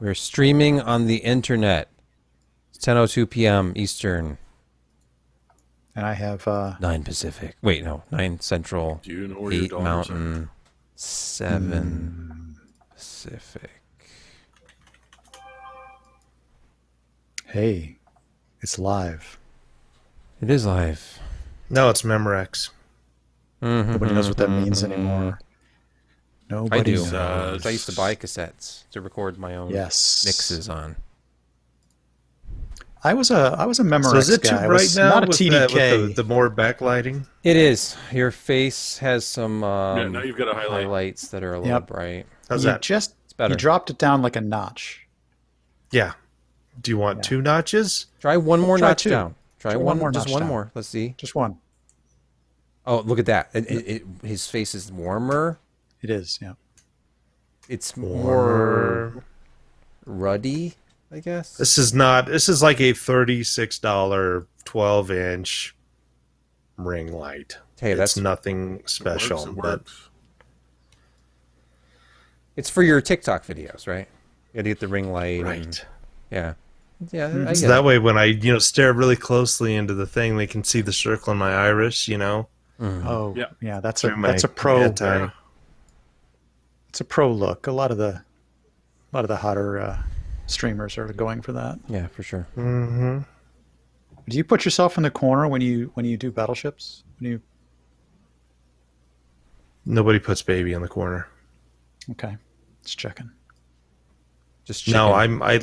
We're streaming on the internet. It's 10:02 p.m. Eastern. And I have 9 Pacific. Wait, no. 9 Central. Do you know where 8 your daughters Mountain. 7 Pacific. Hey, it's live. It is live. No, it's Memorex. Nobody knows what that means anymore. I Nobody do. knows. I used to buy cassettes to record my own Yes. mixes on. I was a Memorex So is it too guy. I bright was now not a with, TDK. with the more backlighting? It is. Your face has some Yeah, now you've got a highlight. highlights that are a little Yep. bright. How's you that? just better. you dropped it down like a notch. Yeah. Do you want 2 notches? Try one more Try notch 2. down. Try Try one one more more. Just notch one down. more. Let's see. Just one. Oh, look at that. His face is warmer. It is, yeah. It's more ruddy, I guess. This is like a $36 12-inch ring light. Hey, It's that's nothing special, It but works. it's for your TikTok videos, right? You gotta get the ring light. right. And, yeah. Yeah, I So get that it. way when I, stare really closely into the thing, they can see the circle in my iris, Oh, Yeah. yeah. That's Through my a pro. anti- It's a pro look. A lot of the hotter streamers are going for that. Yeah, for sure. Mm-hmm. Do you put yourself in the corner when you do battleships? Nobody puts baby in the corner. Okay, just checking. Just No, chicken. I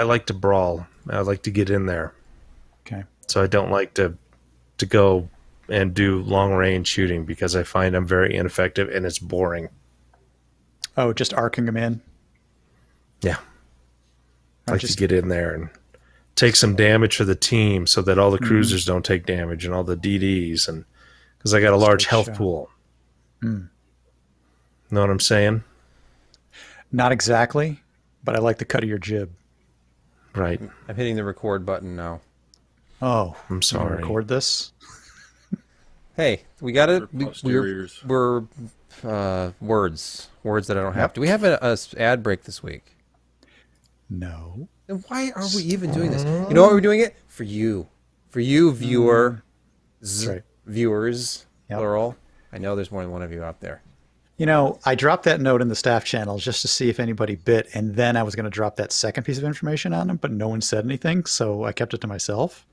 like to brawl. I like to get in there. Okay. So I don't like to go and do long range shooting because I find I'm very ineffective and it's boring. Oh, just arcing them in. Yeah. I Or like just to get in there and take some damage for the team so that all the cruisers don't take damage and all the DDs, and because I got a large Straight health shot. pool. Know what I'm saying? not exactly, but I like the cut of your jib. Right. I'm hitting the record button now. Oh, I'm you wanna sorry. record this. Hey, we got it. For posteriors. We're words that I don't have. Yep. Do we have a ad break this week? No. Then why are we even doing this? You know why we're doing it? For you viewer, That's right. viewers, Yep. plural. I know there's more than one of you out there. You know, I dropped that note in the staff channel just to see if anybody bit, and then I was going to drop that second piece of information on them, but no one said anything, so I kept it to myself.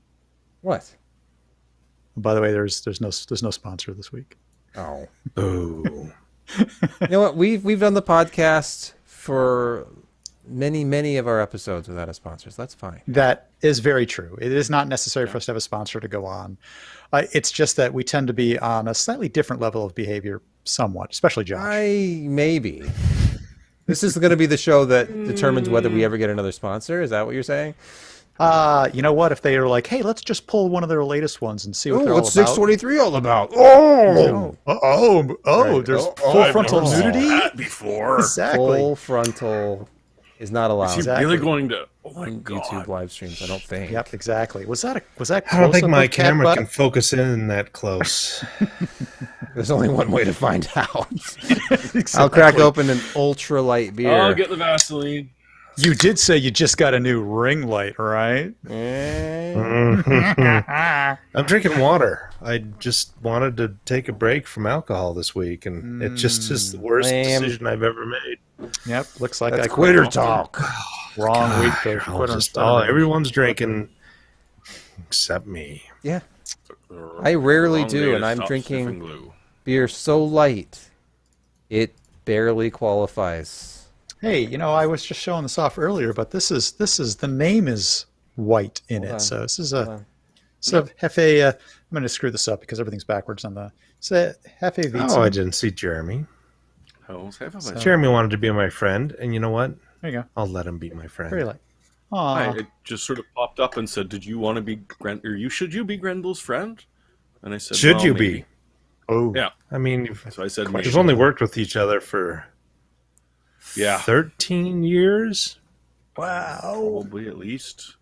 What? By the way, there's no sponsor this week. Oh, Boo. you know what? We've done the podcast for many of our episodes without a sponsor. So that's fine. That is very true. It is not necessary for us to have a sponsor to go on. It's just that we tend to be on a slightly different level of behavior, somewhat, especially Josh. Maybe. This is going to be the show that determines whether we ever get another sponsor. Is that what you're saying? You know what? If they are like, hey, let's just pull one of their latest ones and see what they're what's all about. 623 all about? Oh, Right. There's Oh, full I've frontal never seen nudity? that before. Exactly. full frontal is not allowed Is he Exactly. really going to? Oh my on god! YouTube live streams. I don't think. Yep, exactly. Was that I don't think close-up my of cat camera butt? can focus in that close. There's only one way to find out. Exactly. I'll crack open an ultralight beer. I'll get the Vaseline. You did say you just got a new ring light, right? I'm drinking water. I just wanted to take a break from alcohol this week, and it just is the worst lame. decision I've ever made. Yep, looks like That's I quitter talk. Wrong week to I'll quit just- on everyone's drinking except me. Yeah, I rarely Wrong do, day and to I'm stop drinking sniffing glue. beer so light it barely qualifies. Hey, you know, I was just showing this off earlier, but this is the name is white in Hold it. on. So this is Hold a on. Hefe. I'm going to screw this up because everything's backwards on the. It's a Hefe Weizen. Oh, I didn't see Jeremy. How's half of So- it? Jeremy wanted to be my friend, and you know what? There you go. I'll let him be my friend. Very light. Hi, Aw. it just sort of popped up and said, "Did you want to be should you be Grendel's friend?" And I said, Should well, you maybe. be? Oh. Yeah. I mean, So I said, we've maybe. only worked with each other for Yeah. 13 years. Wow. Probably at least.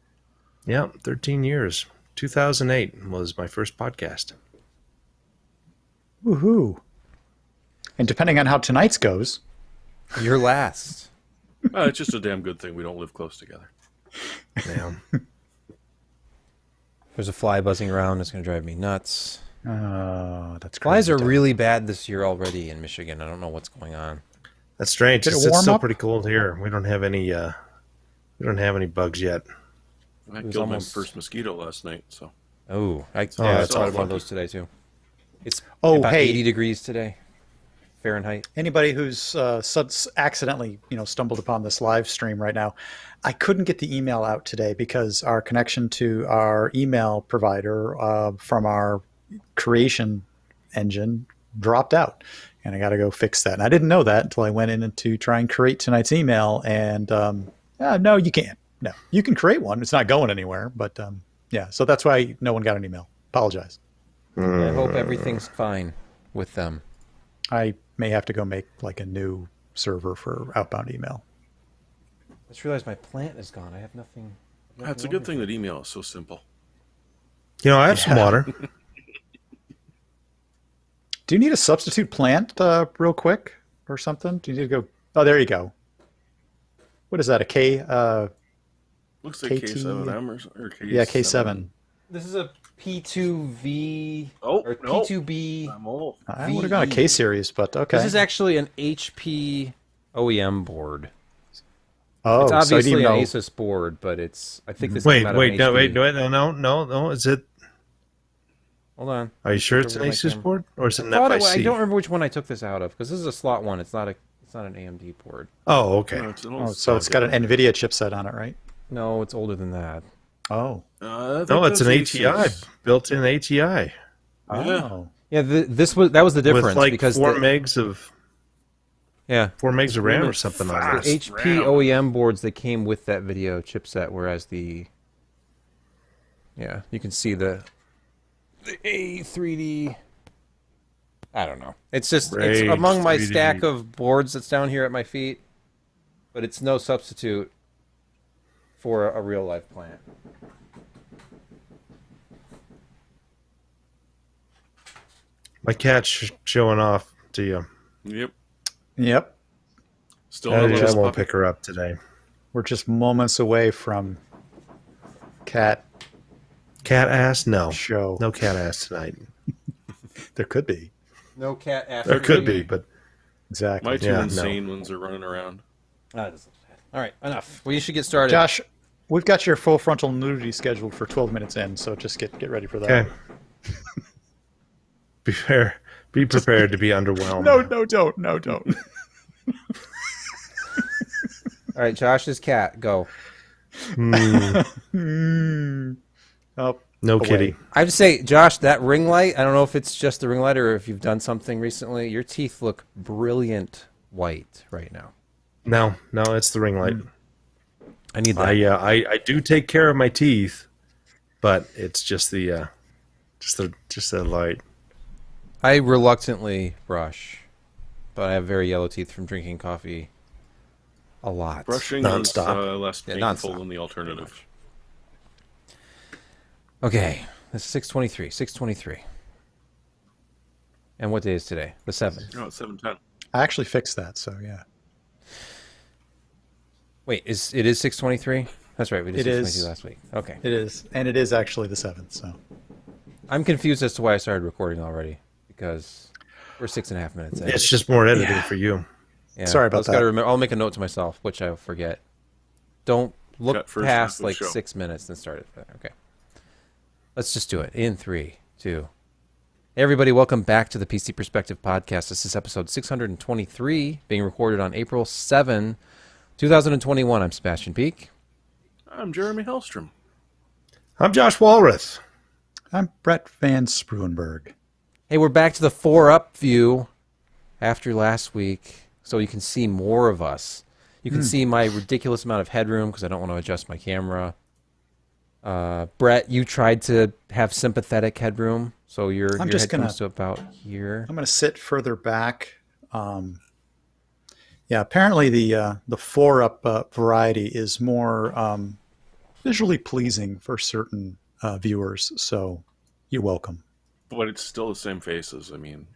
Yeah, 13 years. 2008 was my first podcast. Woohoo. And depending on how tonight's goes, You're last. It's just a damn good thing we don't live close together. Yeah. There's a fly buzzing around. It's going to drive me nuts. Oh, that's crazy. Flies are Doug. really bad this year already in Michigan. I don't know what's going on. That's strange. Did it 'cause It's warm still up? pretty cold here. We don't have any bugs yet. I It was killed almost- my first mosquito last night, so Oh, I that's saw awful. one of those today too. It's Oh, about hey. 80 degrees today, Fahrenheit. Anybody who's accidentally, stumbled upon this live stream right now, I couldn't get the email out today because our connection to our email provider from our creation engine dropped out, and I got to go fix that. And I didn't know that until I went in to try and create tonight's email. And no, you can't. No, you can create one. It's not going anywhere. But yeah, so that's why no one got an email. Apologize. I hope everything's fine with them. I may have to go make like a new server for outbound email. I just realized my plant is gone. I have nothing. that's a good thing that email is so simple. I have some water. Do you need a substitute plant real quick or something? Do you need to go? Oh, there you go. What is that? A K? Looks like KT K7M or K7. Yeah, K7. This is a P2V Oh, or no. P2B. I'm old. I would have gone a K series, but okay. This is actually an HP OEM board. oh, It's so I obviously didn't an know. Asus board, but it's. I think this. Wait, came out of wait, an no, HP. wait, no. Is it? Hold on. Are you sure it's an Over my Asus camera. board or is it an I FIC? don't remember which one I took this out of because this is a slot one. It's not an AMD board. Oh, okay. No, it's an Oh, old so it's got an NVIDIA chipset on it, right? No, it's older than that. Oh. I think No, it's an that's ATI, Asus. built-in ATI Yeah. Oh. Yeah, that was the difference with like because 4 the, megs of yeah 4 megs of RAM or Really something on fast. this. HP RAM. OEM boards they came with that video chipset, whereas you can see the A3D. I don't know. It's just it's Rage among my 3D. stack of boards that's down here at my feet, but it's no substitute for a real life plant. My cat's showing off to you. Yep. Yep. Still I no little won't puppy. pick her up today. We're just moments away from cat Cat ass? No. show. No cat ass tonight. There could be. No cat ass. There could be, but Exactly. My two Yeah, no. insane ones are running around. All right, enough. We should get started. Josh, we've got your full frontal nudity scheduled for 12 minutes in, so just get ready for that. okay. Be prepared to be underwhelmed. No, don't. No, don't. All right, Josh's cat, go. Oh, No away. kitty. I have to say, Josh, that ring light, I don't know if it's just the ring light or if you've done something recently. Your teeth look brilliant white right now. No, it's the ring light. I need that. I do take care of my teeth, but it's just the light. I reluctantly brush, but I have very yellow teeth from drinking coffee a lot. Brushing Nonstop. is less Yeah, painful nonstop. than the alternative. Okay, this is 6:23. 6:23. And what day is today? The 7th. No, it's 7:10. I actually fixed that, so yeah. Wait, it is 6:23? That's right. We did It 6:22 is. last week. Okay. It is. And it is actually the 7th, so. I'm confused as to why I started recording already because we're 6.5 minutes in. It's just more editing Yeah. for you. Yeah, Sorry about I just gotta that. remember, I'll make a note to myself, which I'll forget. Don't look Cut first, past half of like show. 6 minutes and start it. Okay. Let's just do it in 3, 2. Hey everybody, welcome back to the PC Perspective Podcast. This is episode 623, being recorded on April 7, 2021. I'm Sebastian Peak. I'm Jeremy Hellstrom. I'm Josh Walrath. I'm Brett Van Spruenberg. Hey, we're back to the 4-up view after last week, so you can see more of us. You can see my ridiculous amount of headroom because I don't want to adjust my camera. Brett, you tried to have sympathetic headroom, so your I'm head just comes gonna- to about here. I'm going to sit further back. Yeah, apparently the 4-up variety is more visually pleasing for certain viewers, so you're welcome. But it's still the same faces. I mean,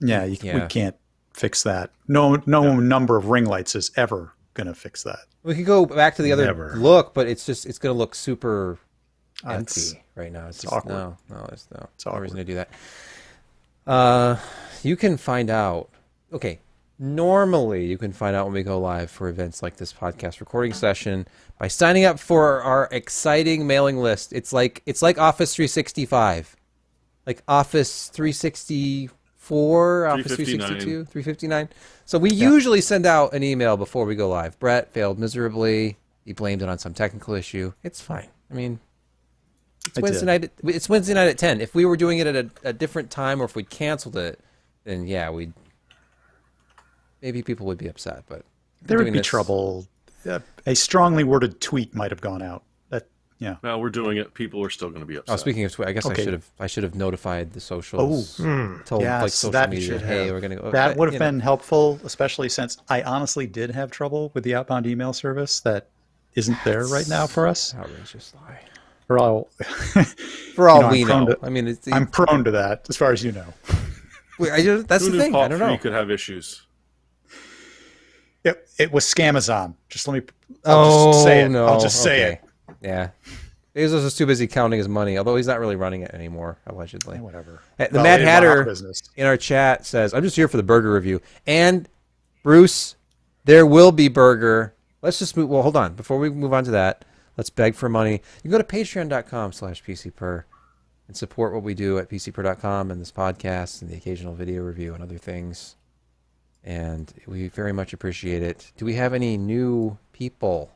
Yeah, we Yeah. can't fix that. No number of ring lights is ever gonna fix that. We could go back to the other Never. look, but it's going to look super It's- empty right now. It's just awkward. no, there's no awkward. reason to do that. You can find out. Okay, normally you can find out when we go live for events like this podcast recording session by signing up for our exciting mailing list. It's like Office 365, like Office 364, Office 362, 359. So we usually send out an email before we go live. Brett failed miserably. He blamed it on some technical issue. It's fine. I mean, it's I Wednesday did. night. It's Wednesday night at 10. If we were doing it at a different time, or if we'd canceled it, then yeah, maybe people would be upset. But There we're would doing be this- trouble. A strongly worded tweet might have gone out. Now we're doing it. People are still going to be upset. Oh, speaking of Twitter, I guess Okay. I should have notified the socials. Told Yes, like social that media, should hey, have. we're gonna go. That but, would have you know, been helpful, especially since I honestly did have trouble with the outbound email service that isn't there right now for us. outrageous lie. We're all, For all I'm we prone know, to- I mean, it's, I'm prone to that, as far as you know. that's Who the knew thing. Pop I don't 3 know. could have issues. It was Scamazon. I'll just say it. no! I'll just say okay. it. Yeah, Bezos is too busy counting his money, although he's not really running it anymore, allegedly. Whatever. The Well, Mad it went out of Hatter business. in our chat says, "I'm just here for the burger review." And Bruce, there will be burger. Let's just move. Well, hold on. Before we move on to that, let's beg for money. You can go to patreon.com/PCPer and support what we do at PCPer.com and this podcast and the occasional video review and other things. And we very much appreciate it. Do we have any new people?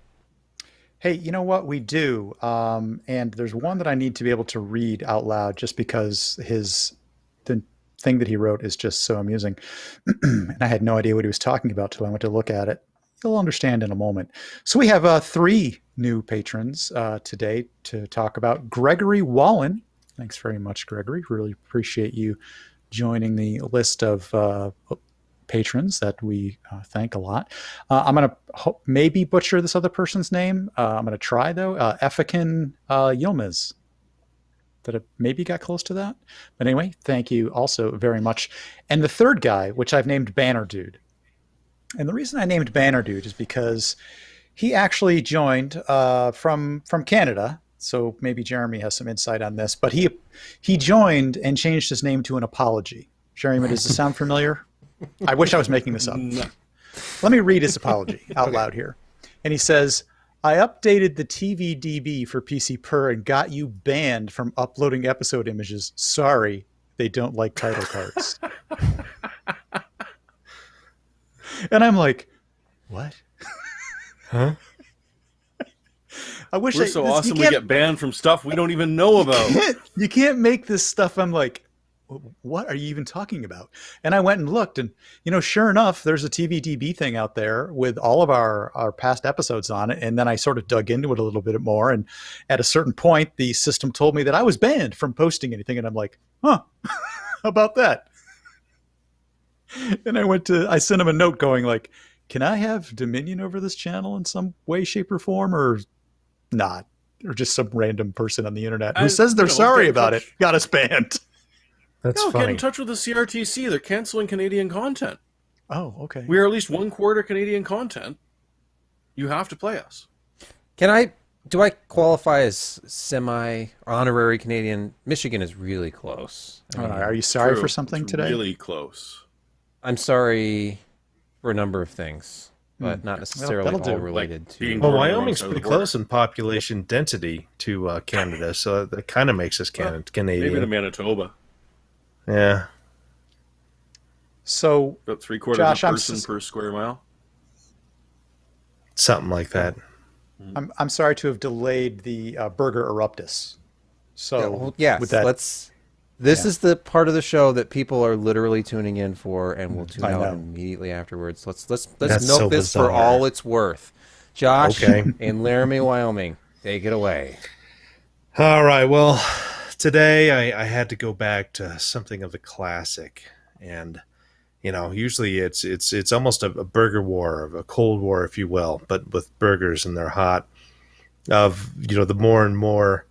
Hey, you know what? We do. And there's one that I need to be able to read out loud just because the thing that he wrote is just so amusing. And I had no idea what he was talking about till I went to look at it. You'll understand in a moment. So we have 3 new patrons today to talk about. Gregory Wallen. Thanks very much, Gregory. Really appreciate you joining the list of patrons that we thank a lot. I'm going to maybe butcher this other person's name. I'm going to try, though. Effican Yilmaz. That I maybe got close to that. But anyway, thank you also very much. And the third guy, which I've named Banner Dude. And the reason I named Banner Dude is because he actually joined from Canada. So maybe Jeremy has some insight on this. But he joined and changed his name to an apology. Jeremy, does this sound familiar? I wish I was making this up. No. Let me read his apology out loud here. And he says, I updated the TVDB for PC Per and got you banned from uploading episode images. Sorry, they don't like title cards. And I'm like, what? Huh? I wish We're so awesome we get banned from stuff we don't even know about. You can't make this stuff. I'm like, what are you even talking about? And I went and looked, and sure enough, there's a TVDB thing out there with all of our past episodes on it. And then I sort of dug into it a little bit more, and at a certain point, the system told me that I was banned from posting anything, and I'm like, huh, how about that? And I sent him a note going like, can I have dominion over this channel in some way, shape, or form, or not? Or just some random person on the internet who And, says they're get sorry in about it touch- got us banned. That's No, get funny. in touch with the CRTC. They're canceling Canadian content. Oh, okay. We are at least 1/4 Canadian content. You have to play us. Do I qualify as semi-honorary Canadian? Michigan is really close. I mean, Are you sorry True. for something It's today? Really close. I'm sorry for a number of things, but not necessarily that'll all do. related Like to. being Well, born Wyoming's alongside pretty the border. close in population density to Canada, so that kind of makes us Maybe to Canadian. Manitoba. Yeah. So About 3/4 Josh, of a I'm person per square mile. Something like that. I'm sorry to have delayed the Burger Eruptus. So Yes, with that, This is the part of the show that people are literally tuning in for, and will tune I out know. immediately afterwards. Let's That's milk so this for bizarre. all it's worth. Josh Okay. in Laramie, Wyoming, take it away. All right. Well, today I had to go back to something of a classic, and usually it's almost a burger war, a cold war, if you will, but with burgers and they're hot. Of the more and more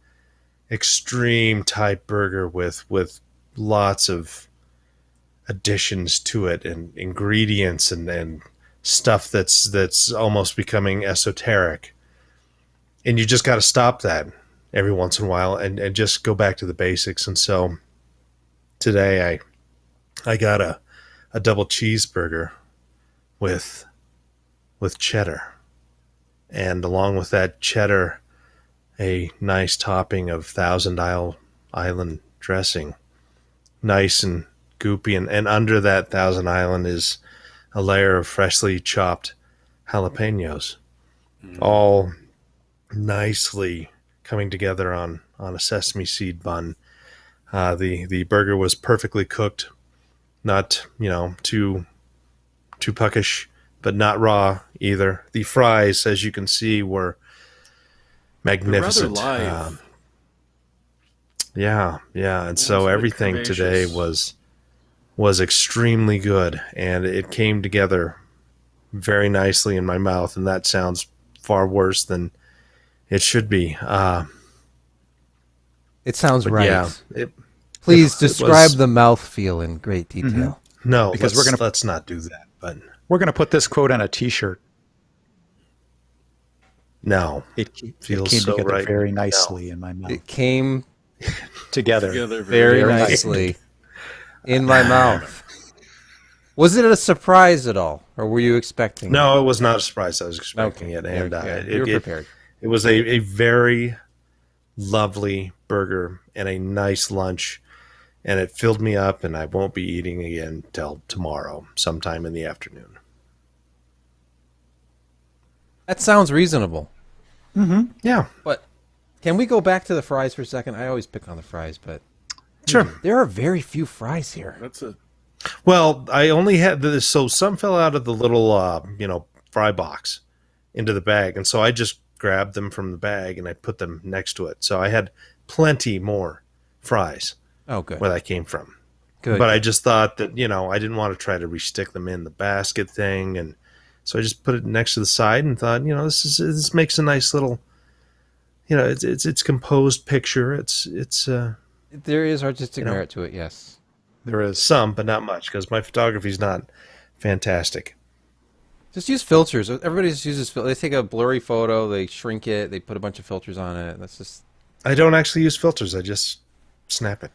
extreme type burger with lots of additions to it and ingredients and stuff that's almost becoming esoteric. And you just got to stop that every once in a while and just go back to the basics. And so today I got a double cheeseburger with cheddar. And along with that cheddar, a nice topping of Thousand Island dressing. Nice and goopy. And under that Thousand Island is a layer of freshly chopped jalapenos. All nicely coming together on a sesame seed bun. The burger was perfectly cooked, not too puckish, but not raw either. The fries, as you can see, were magnificent. They're rather live. Yeah, and so it's a bit everything today curvaceous. was extremely good, and it came together very nicely in my mouth, and that sounds far worse than it should be. It sounds But right. yeah, Please it describe was- the mouthfeel in great detail. no, Because let's not do that. But We're going to put this quote on a T-shirt. no, It Feels came so together right. very nicely in my mouth. It came Together. Together very Very nice. nicely in my mouth. Was it a surprise at all, or were you expecting? no, it was not a surprise. I was expecting it, Okay, and okay. You were prepared. it was a very lovely burger and a nice lunch, and it filled me up, and I won't be eating again till tomorrow, sometime in the afternoon. That sounds reasonable. Yeah, But can we go back to the fries for a second? I always pick on the fries, but sure. there are very few fries here. That's a Well, I only had this, so some fell out of the little, fry box into the bag, and so I just grabbed them from the bag and I put them next to it. So I had plenty more fries Oh, good. where that came from. Good. But I just thought that, I didn't want to try to restick them in the basket thing, and so I just put it next to the side and thought, this makes a nice little, it's composed picture. It's There is artistic You know. merit to it, yes. There is. some, but not much, because my photography is not fantastic. Just use filters. Everybody just uses filters. They take a blurry photo, they shrink it, they put a bunch of filters on it. That's just... I don't actually use filters. I just snap it.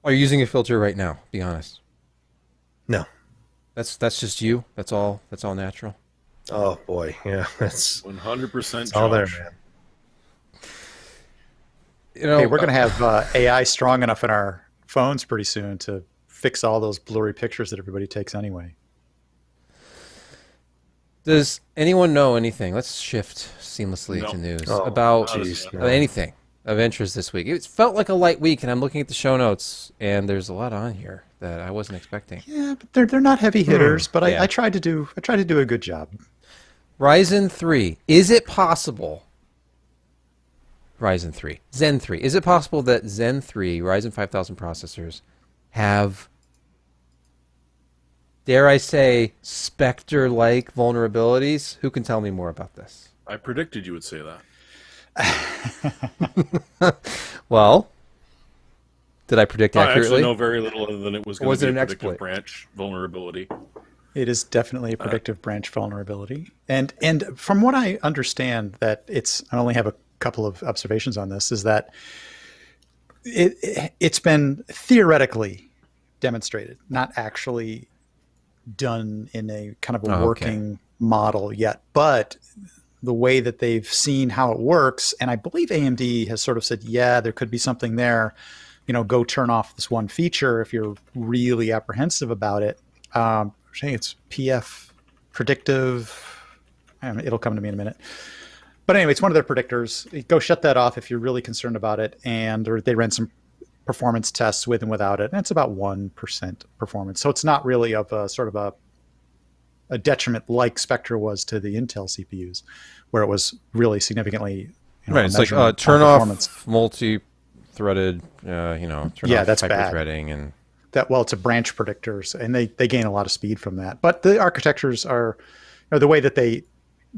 Are you using a filter right now? Be honest. No. That's just you? That's all natural? Oh boy, yeah, that's 100% all there, Josh. man. Hey, we're going to have AI strong enough in our phones pretty soon to fix all those blurry pictures that everybody takes anyway. Does anyone know anything? Let's shift seamlessly No. to news Oh, about jeez, no. anything of interest this week. It felt like a light week, and I'm looking at the show notes, and there's a lot on here that I wasn't expecting. Yeah, but they're not heavy hitters. But Yeah. I tried to do a good job. Ryzen 3. Is it possible? Ryzen 3. Zen 3. Is it possible that Zen 3 Ryzen 5000 processors have, dare I say, Spectre-like vulnerabilities? Who can tell me more about this? I predicted you would say that. Well, did I predict I actually accurately? know very little other than it was going Was to it be an a predictive exploit? branch vulnerability. It is definitely a predictive branch vulnerability. And from what I understand, that I only have a couple of observations on this, is that it's been theoretically demonstrated, not actually done in a kind of a Oh, okay. working model yet. But the way that they've seen how it works, and I believe AMD has sort of said, yeah, there could be something there. Go turn off this one feature if you're really apprehensive about it. I think it's PF predictive. It'll come to me in a minute. But anyway, it's one of their predictors. Go shut that off if you're really concerned about it. Or they ran some performance tests with and without it, and it's about 1% performance. So it's not really of a sort of a detriment like Spectre was to the Intel CPUs, where it was really significantly Right, a it's like measurement turn on off performance. multi-threaded, turn Yeah, off that's bad. hyper-threading and It's a branch predictor, and they gain a lot of speed from that. But the architectures are, the way that they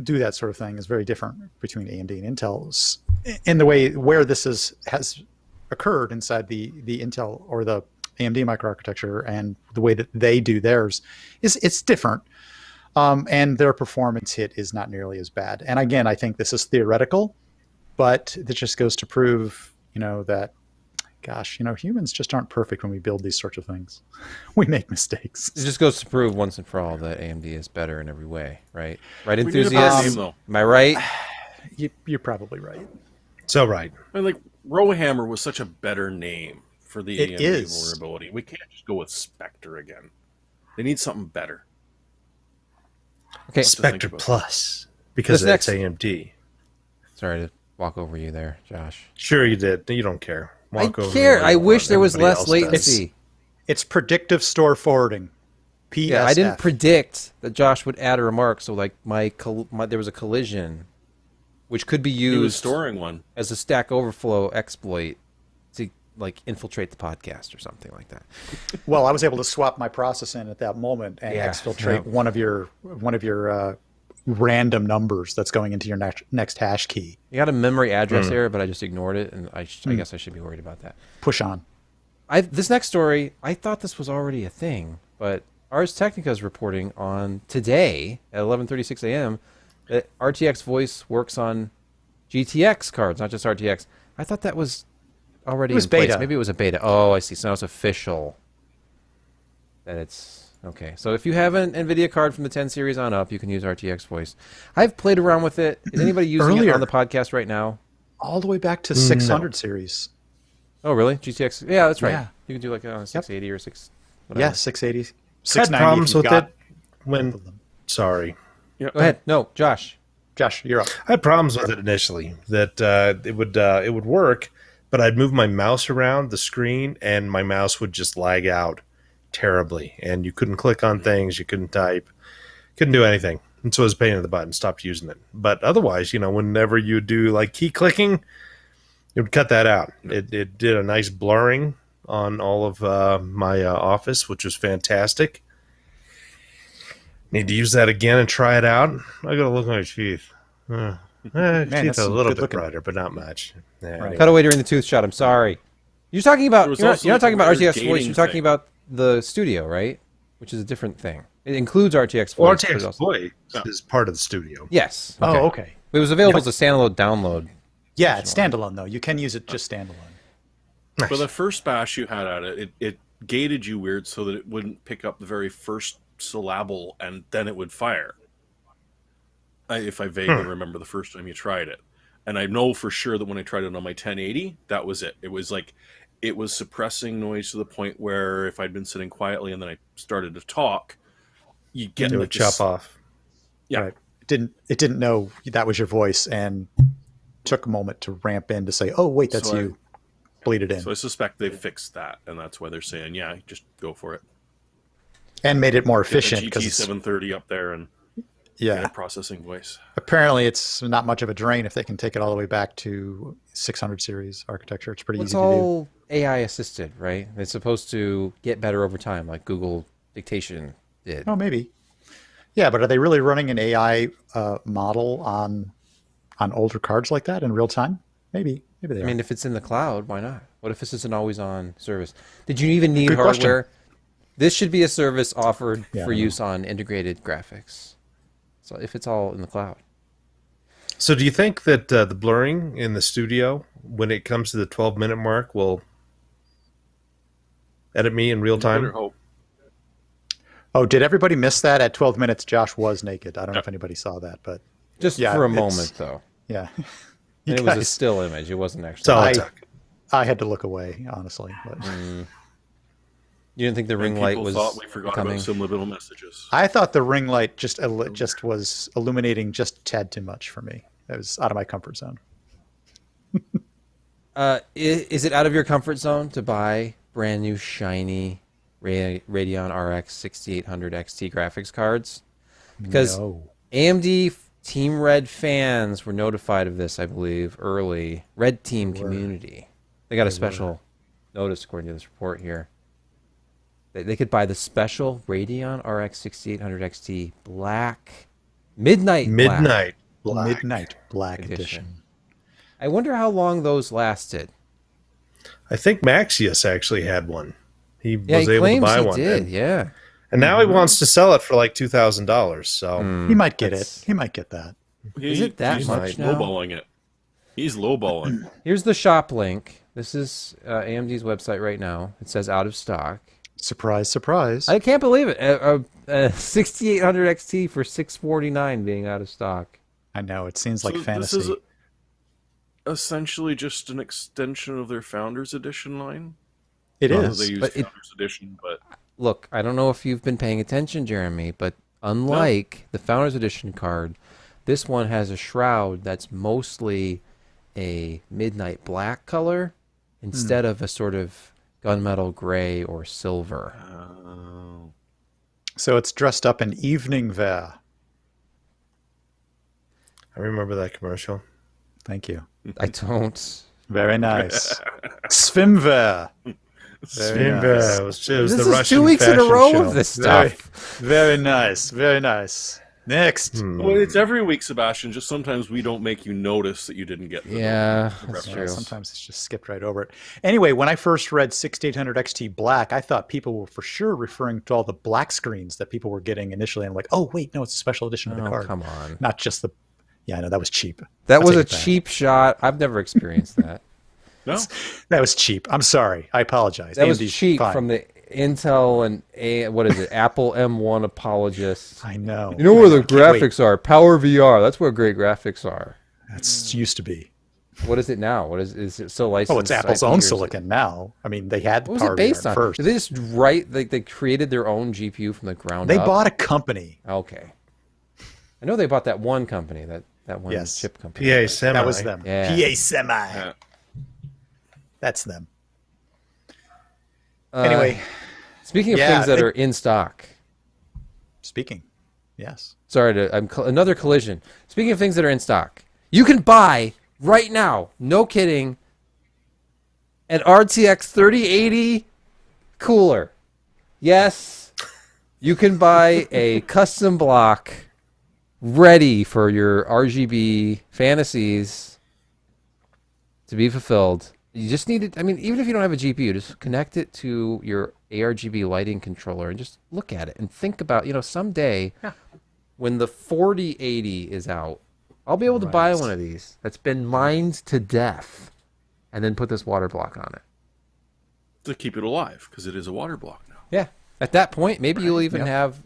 do that sort of thing is very different between AMD and Intel. In the way where this has occurred inside the Intel or the AMD microarchitecture, and the way that they do theirs it's different. And their performance hit is not nearly as bad. And again, I think this is theoretical, but it just goes to prove, that, gosh, humans just aren't perfect when we build these sorts of things. We make mistakes. It just goes to prove once and for all that AMD is better in every way, right? Right, We need a better enthusiasts? name, though. Am I right? You're probably right. So right. I mean, like Rowhammer was such a better name for the It AMD is. vulnerability. We can't just go with Spectre again. They need something better. Okay, to think Spectre about. Plus, because This that's next- AMD. sorry to walk over you there, Josh. Sure, you did. You don't care. Walk I over care. me I when wish there was everybody less else does. latency. It's predictive store forwarding. PSF. Yeah, I didn't predict that Josh would add a remark. So like there was a collision, which could be He was used storing one. as a Stack Overflow exploit to like infiltrate the podcast or something like that. Well, I was able to swap my process in at that moment and Yeah, exfiltrate yeah. one of your random numbers that's going into your next hash key. You got a memory address error, but I just ignored it, and I guess I should be worried about that. Push on. This next story, I thought this was already a thing, but Ars Technica is reporting on today at 11:36 a.m. that RTX Voice works on GTX cards, not just RTX. I thought that was already It was in place. beta. Maybe it was a beta. Oh, I see. So now it's official. That it's okay. So if you have an NVIDIA card from the 10 series on up, you can use RTX Voice. I've played around with it. Is anybody using it Earlier. on the podcast right now? All the way back to 600 series. Oh, really? GTX? Yeah, that's right. Yeah. You can do like on a 680 or 6. Whatever. Yeah, 680. I had 690 problems if you with got it when. Sorry, Yeah. Go ahead. No, Josh. Josh, you're up. I had problems with it initially. That it would work, but I'd move my mouse around the screen, and my mouse would just lag out terribly, and you couldn't click on things, you couldn't type, couldn't do anything, and so I was a pain in the butt and stopped using it. But otherwise, whenever you do like key clicking, it would cut that out. It did a nice blurring on all of my Office, which was fantastic. Need to use that again and try it out. I gotta look at my teeth. Teeth that's are a little good bit looking. brighter, but not much. Yeah, Right. anyway. Cut away during the tooth shot. I'm sorry. You're talking about. There was You're not, also you're not like talking a about weird RTX Voice. You're gating talking thing. about the studio, right? Which is a different thing. It includes RTX Voice. but it RTX also- Voice is part of the studio. Yes. Oh, okay. It was available as a standalone download. Yeah, it's standalone, though. You can use it just standalone. For the first bash you had at it, it gated you weird so that it wouldn't pick up the very first syllable and then it would fire. If I vaguely remember the first time you tried it. And I know for sure that when I tried it on my 1080, that was it. It was like, it was suppressing noise to the point where if I'd been sitting quietly and then I started to talk, you get It like would this- chop off. Yeah. Right. It didn't know that was your voice and took a moment to ramp in to say, "Oh, wait, that's So I- you." Bleed it in. So I suspect they fixed that, and that's why they're saying, yeah, just go for it. And made it more Get the efficient GT because 730 up there and yeah. get a processing voice. Apparently, it's not much of a drain if they can take it all the way back to 600 series architecture. It's pretty It's easy to do. all AI assisted, right? It's supposed to get better over time, like Google dictation did. Oh, maybe. Yeah, but are they really running an AI model on older cards like that in real time? Maybe they I are. mean, if it's in the cloud, why not? What if this is an always-on service? Did you even need Good question. hardware? This should be a service offered Yeah, for I don't know. use on integrated graphics. So if it's all in the cloud. So do you think that the blurring in the studio, when it comes to the 12-minute mark, will edit me in real Better time? hope. Oh, did everybody miss that? At 12 minutes, Josh was naked. I don't know if anybody saw that, but Just Yeah, for a it's- moment, though. yeah. And You it was a guys- still image. It wasn't actually. That's all I- it took. I had to look away, honestly. But You didn't think the And ring light people was thought we forgot coming? about subliminal messages. I thought the ring light just was illuminating just a tad too much for me. It was out of my comfort zone. Is it out of your comfort zone to buy brand new shiny Radeon RX 6800 XT graphics cards? Because No. AMD Team Red fans were notified of this, I believe, early. Red Team community. They got a special notice according to this report here. They could buy the special Radeon RX 6800 XT Black Midnight Midnight Black. Midnight Black Edition. Edition. I wonder how long those lasted. I think Maxius actually had one. He Yeah, was he able to claims buy he one. did. And, Yeah. And now he wants to sell it for like $2,000. So He might get That's- it. He might get that. Is it that he's much now? lowballing it. He's lowballing. Here's the shop link. This is AMD's website right now. It says out of stock. Surprise, surprise. I can't believe it. 6800 XT for $649 being out of stock. I know, it seems like So fantasy. This is essentially just an extension of their Founders Edition line. It Not that is. They use but it- Founders Edition, but Look, I don't know if you've been paying attention, Jeremy, but unlike the Founders Edition card, this one has a shroud that's mostly a midnight black color instead of a sort of gunmetal gray or silver. So it's dressed up in evening wear. I remember that commercial. Thank you. I don't. Very nice. Swimwear. Very nice. It was This the is Russian 2 weeks in a fashion row show. of this Very, stuff. very nice. Very nice. Next. well, it's every week, Sebastian. Just sometimes we don't make you notice that you didn't get. Yeah, that's reference. true. Sometimes it's just skipped right over it. Anyway, when I first read 6800 XT Black, I thought people were for sure referring to all the black screens that people were getting initially. I'm like, oh, wait, no, it's a special edition of the Oh, card. come on. Not just the. Yeah, I know, that was cheap. That I'll was a take it back. cheap shot. I've never experienced that. No, That was cheap. I'm sorry. I apologize. That was AMD's cheap fine. from the Intel and what is it? Apple M1 apologists. I know. You know where the I can't wait. graphics are? Power VR. That's where great graphics are. That's used to be. What is it now? What is it still licensed? Oh, it's Apple's IP own or is it- silicon now. I mean, they had What was Power it based VR on? first. Did they just write? They created their own GPU from the ground They up. bought a company. Okay. I know they bought that one company. That one Yes. chip company. PA Semi. That was them. Yeah. PA Semi. Yeah. That's them. Uh, Anyway, speaking of yeah, things that they- are in stock. speaking. Yes. Sorry to another collision. Speaking of things that are in stock, you can buy right now, no kidding, an RTX 3080 cooler. Yes, you can buy a custom block ready for your RGB fantasies to be fulfilled. You just need it. I mean, even if you don't have a GPU, just connect it to your ARGB lighting controller and just look at it and think about, someday when the 4080 is out, I'll be able to buy one of these that's been mined to death and then put this water block on it. to keep it alive because it is a water block now. Yeah. At that point, maybe you'll even Yep. have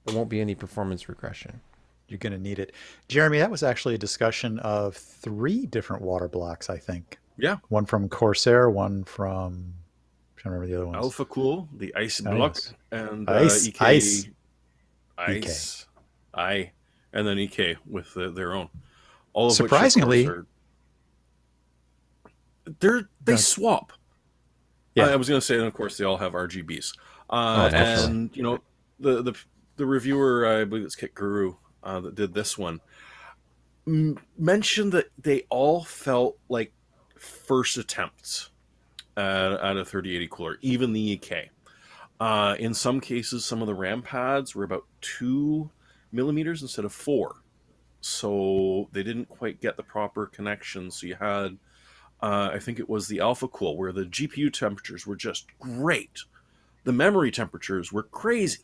there won't be any performance regression. You're going to need it. Jeremy, that was actually a discussion of 3 different water blocks, I think. Yeah, One from Corsair, one from. I'm trying to remember the other ones. Alpha Cool, the Ice Oh, Block, yes. and Ice, EK, Ice. and then EK with their own. All of Surprisingly- which, of course, they swap. Yeah. I was going to say, and of course, they all have RGBs. naturally. And the reviewer, I believe it's Kit Guru, that did this one, mentioned that they all felt like first attempts at a 3080 cooler, even the EK. In some cases, some of the RAM pads were about 2 millimeters instead of 4. So they didn't quite get the proper connection. So you had, I think it was the Alpha Cool, where the GPU temperatures were just great. The memory temperatures were crazy.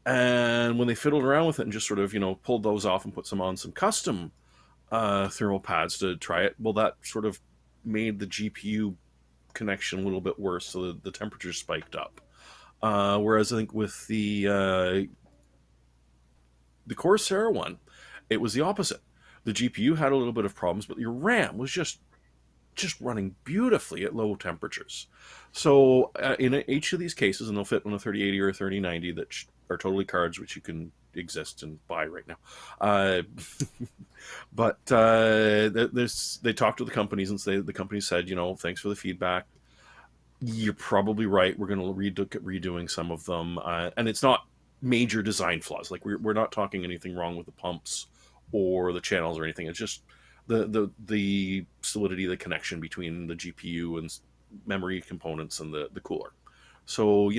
And when they fiddled around with it and just sort of, pulled those off and put some on some custom thermal pads to try it, well, that sort of made the GPU connection a little bit worse, so the temperatures spiked up. Whereas I think with the Corsair one, it was the opposite. The GPU had a little bit of problems, but your RAM was just running beautifully at low temperatures. So in each of these cases, and they'll fit on a 3080 or a 3090 that are totally cards, which you can exist and buy right now. But they talked to the companies and the companies said, thanks for the feedback. You're probably right. We're going to look at redoing some of them. And it's not major design flaws. Like we're not talking anything wrong with the pumps or the channels or anything. It's just the solidity, the connection between the GPU and memory components and the cooler. So,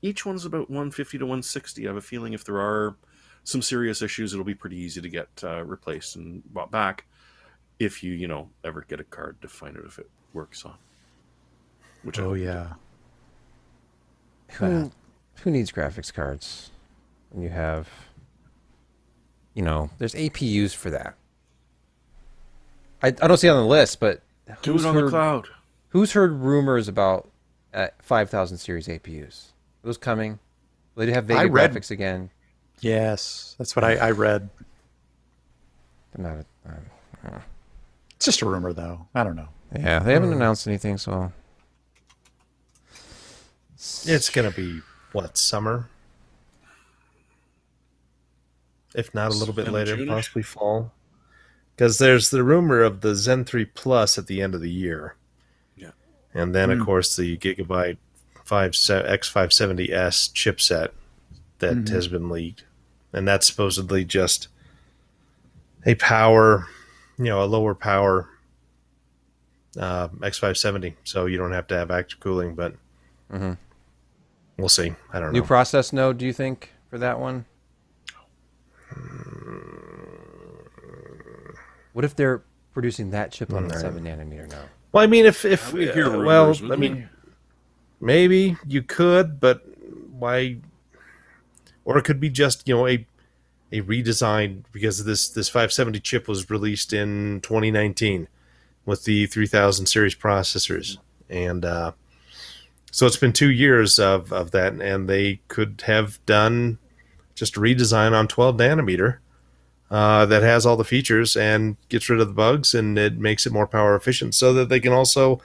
each one's about 150 to 160. I have a feeling if there are some serious issues, it'll be pretty easy to get replaced and bought back if you, ever get a card to find out if it works on. Which I Oh, hope you yeah. Who needs graphics cards when you have, there's APUs for that. I don't see it on the list, but Do it on the cloud. who's heard rumors about 5000 series APUs? Are those coming? Will they have Vega graphics again? Yes, that's what I read. They're not. It's just a rumor, though. I don't know. Yeah, they haven't announced anything, so It's going to be, what, summer? If not a little bit later, June-ish? possibly fall. Because there's the rumor of the Zen 3 Plus at the end of the year. Yeah. And then, of course, the Gigabyte X570S chipset that has been leaked. And that's supposedly just a lower power X570. So you don't have to have active cooling, but we'll see. I don't know. new process node. Do you think for that one? What if they're producing that chip on the 7nm now? Well, I mean, if We hear rumors, I mean, maybe you could, but why? Or it could be just a redesign, because this 570 chip was released in 2019 with the 3000 series processors, and so it's been 2 years of that, and they could have done just a redesign on 12 nanometer that has all the features and gets rid of the bugs, and it makes it more power efficient, so that they can also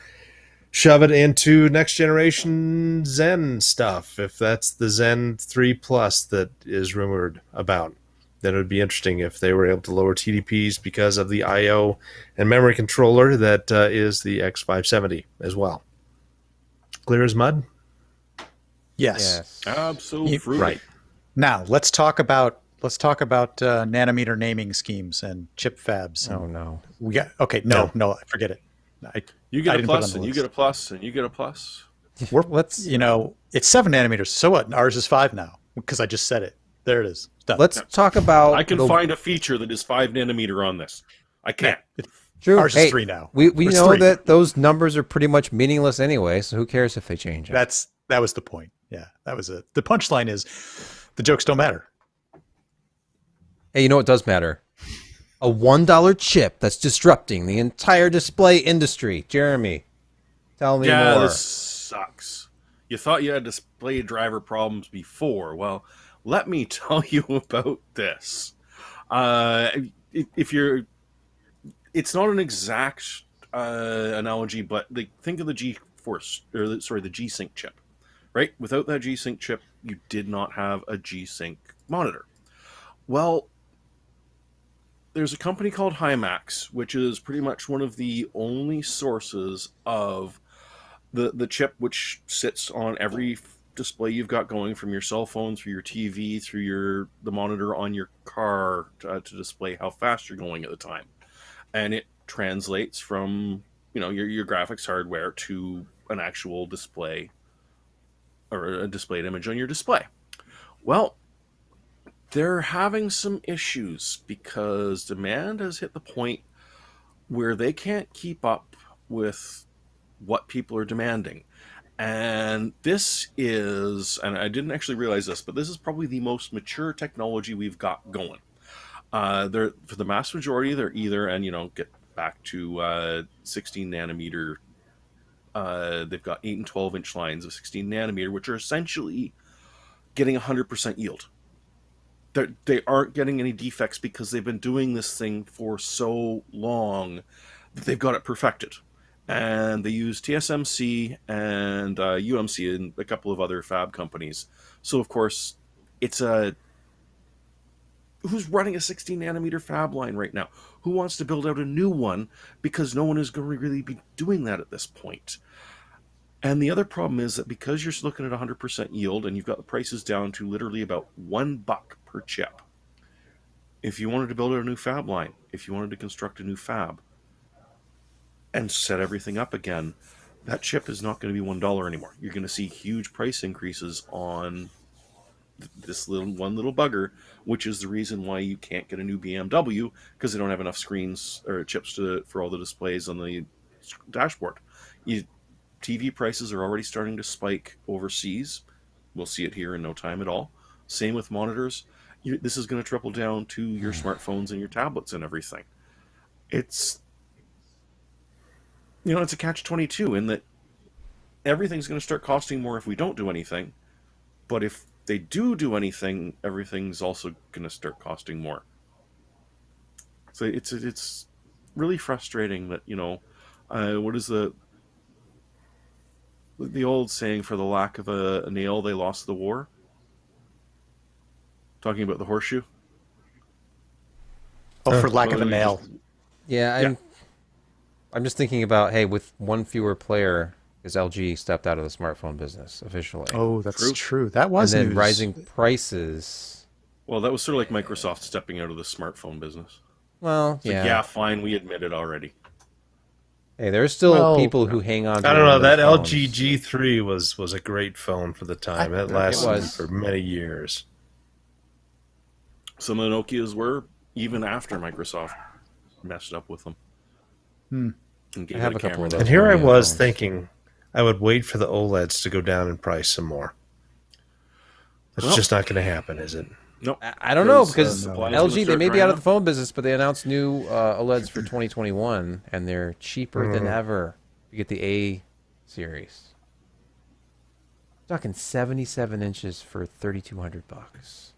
shove it into next generation Zen stuff. If that's the Zen 3 Plus that is rumored about, then it would be interesting if they were able to lower TDPs because of the I/O and memory controller that is the X570 as well. Clear as mud? Yes. Absolutely. Right. Now let's talk about nanometer naming schemes and chip fabs. Oh no. We got no, forget it. You I get a didn't put it plus, on the and you list. get a plus, and you get a plus. Let's It's 7 nanometers. So what? Ours is 5 now because I just said it. There it is. Done. let's talk about. I can find a feature that is 5 nanometer on this. I can't. True. Ours is 3 now. We It's know 3. that those numbers are pretty much meaningless anyway, so who cares if they change it? That was the point. Yeah, that was it. The punchline is the jokes don't matter. Hey, you know what does matter? A $1 chip that's disrupting the entire display industry. Jeremy, tell me Yeah, more. this sucks. You thought you had display driver problems before. Well, let me tell you about this. It's not an exact analogy, but think of the GeForce, the G-Sync chip, right? Without that G-Sync chip, you did not have a G-Sync monitor. Well, there's a company called Himax, which is pretty much one of the only sources of the chip which sits on every display you've got going, from your cell phone through your TV through the monitor on your car to display how fast you're going at the time, and it translates from your graphics hardware to an actual display or a displayed image on your display. Well, they're having some issues because demand has hit the point where they can't keep up with what people are demanding. And this is, and I didn't actually realize this, but this is probably the most mature technology we've got going. For the mass majority, they're either, and get back to 16 nanometer, they've got 8 and 12 inch lines of 16 nanometer, which are essentially getting 100% yield. They aren't getting any defects because they've been doing this thing for so long that they've got it perfected. And they use TSMC and UMC and a couple of other fab companies. So, of course, who's running a 16 nanometer fab line right now? Who wants to build out a new one? Because no one is going to really be doing that at this point. And the other problem is that because you're looking at 100% yield and you've got the prices down to literally about $1 per chip, if you wanted to build out a new fab line, if you wanted to construct a new fab and set everything up again, that chip is not going to be $1 anymore. You're going to see huge price increases on this one little bugger, which is the reason why you can't get a new BMW, because they don't have enough screens or chips for all the displays on the dashboard. TV prices are already starting to spike overseas We'll see it here in no time at all. Same with monitors. This is going to trickle down to your smartphones and your tablets and everything. It's it's a catch-22 in that everything's going to start costing more if we don't do anything. But if they do anything, everything's also going to start costing more. So it's really frustrating that, what is the old saying, for the lack of a nail, they lost the war? Talking about the horseshoe? Oh, for lack of a nail. Yeah, I'm just thinking about, hey, with one fewer player, because LG stepped out of the smartphone business officially. Oh, that's true. That was and then news. rising prices. Well, that was sort of like Microsoft stepping out of the smartphone business. Well, It's like, yeah, fine, we admit it already. Hey, there's still people who hang on to I don't know. That phones. LG G3 was a great phone for the time. It lasted for many years. Some of the Nokias were, even after Microsoft messed up with them. Hmm. And gave I have it a couple camera. of those. And here I was phones. thinking I would wait for the OLEDs to go down in price some more. That's just not going to happen, is it? Nope. I don't know, because supply is gonna LG, they start may be drying out of up. the phone business, but they announced new OLEDs for 2021, and they're cheaper than ever. You get the A series. Talking 77 inches for $3,200.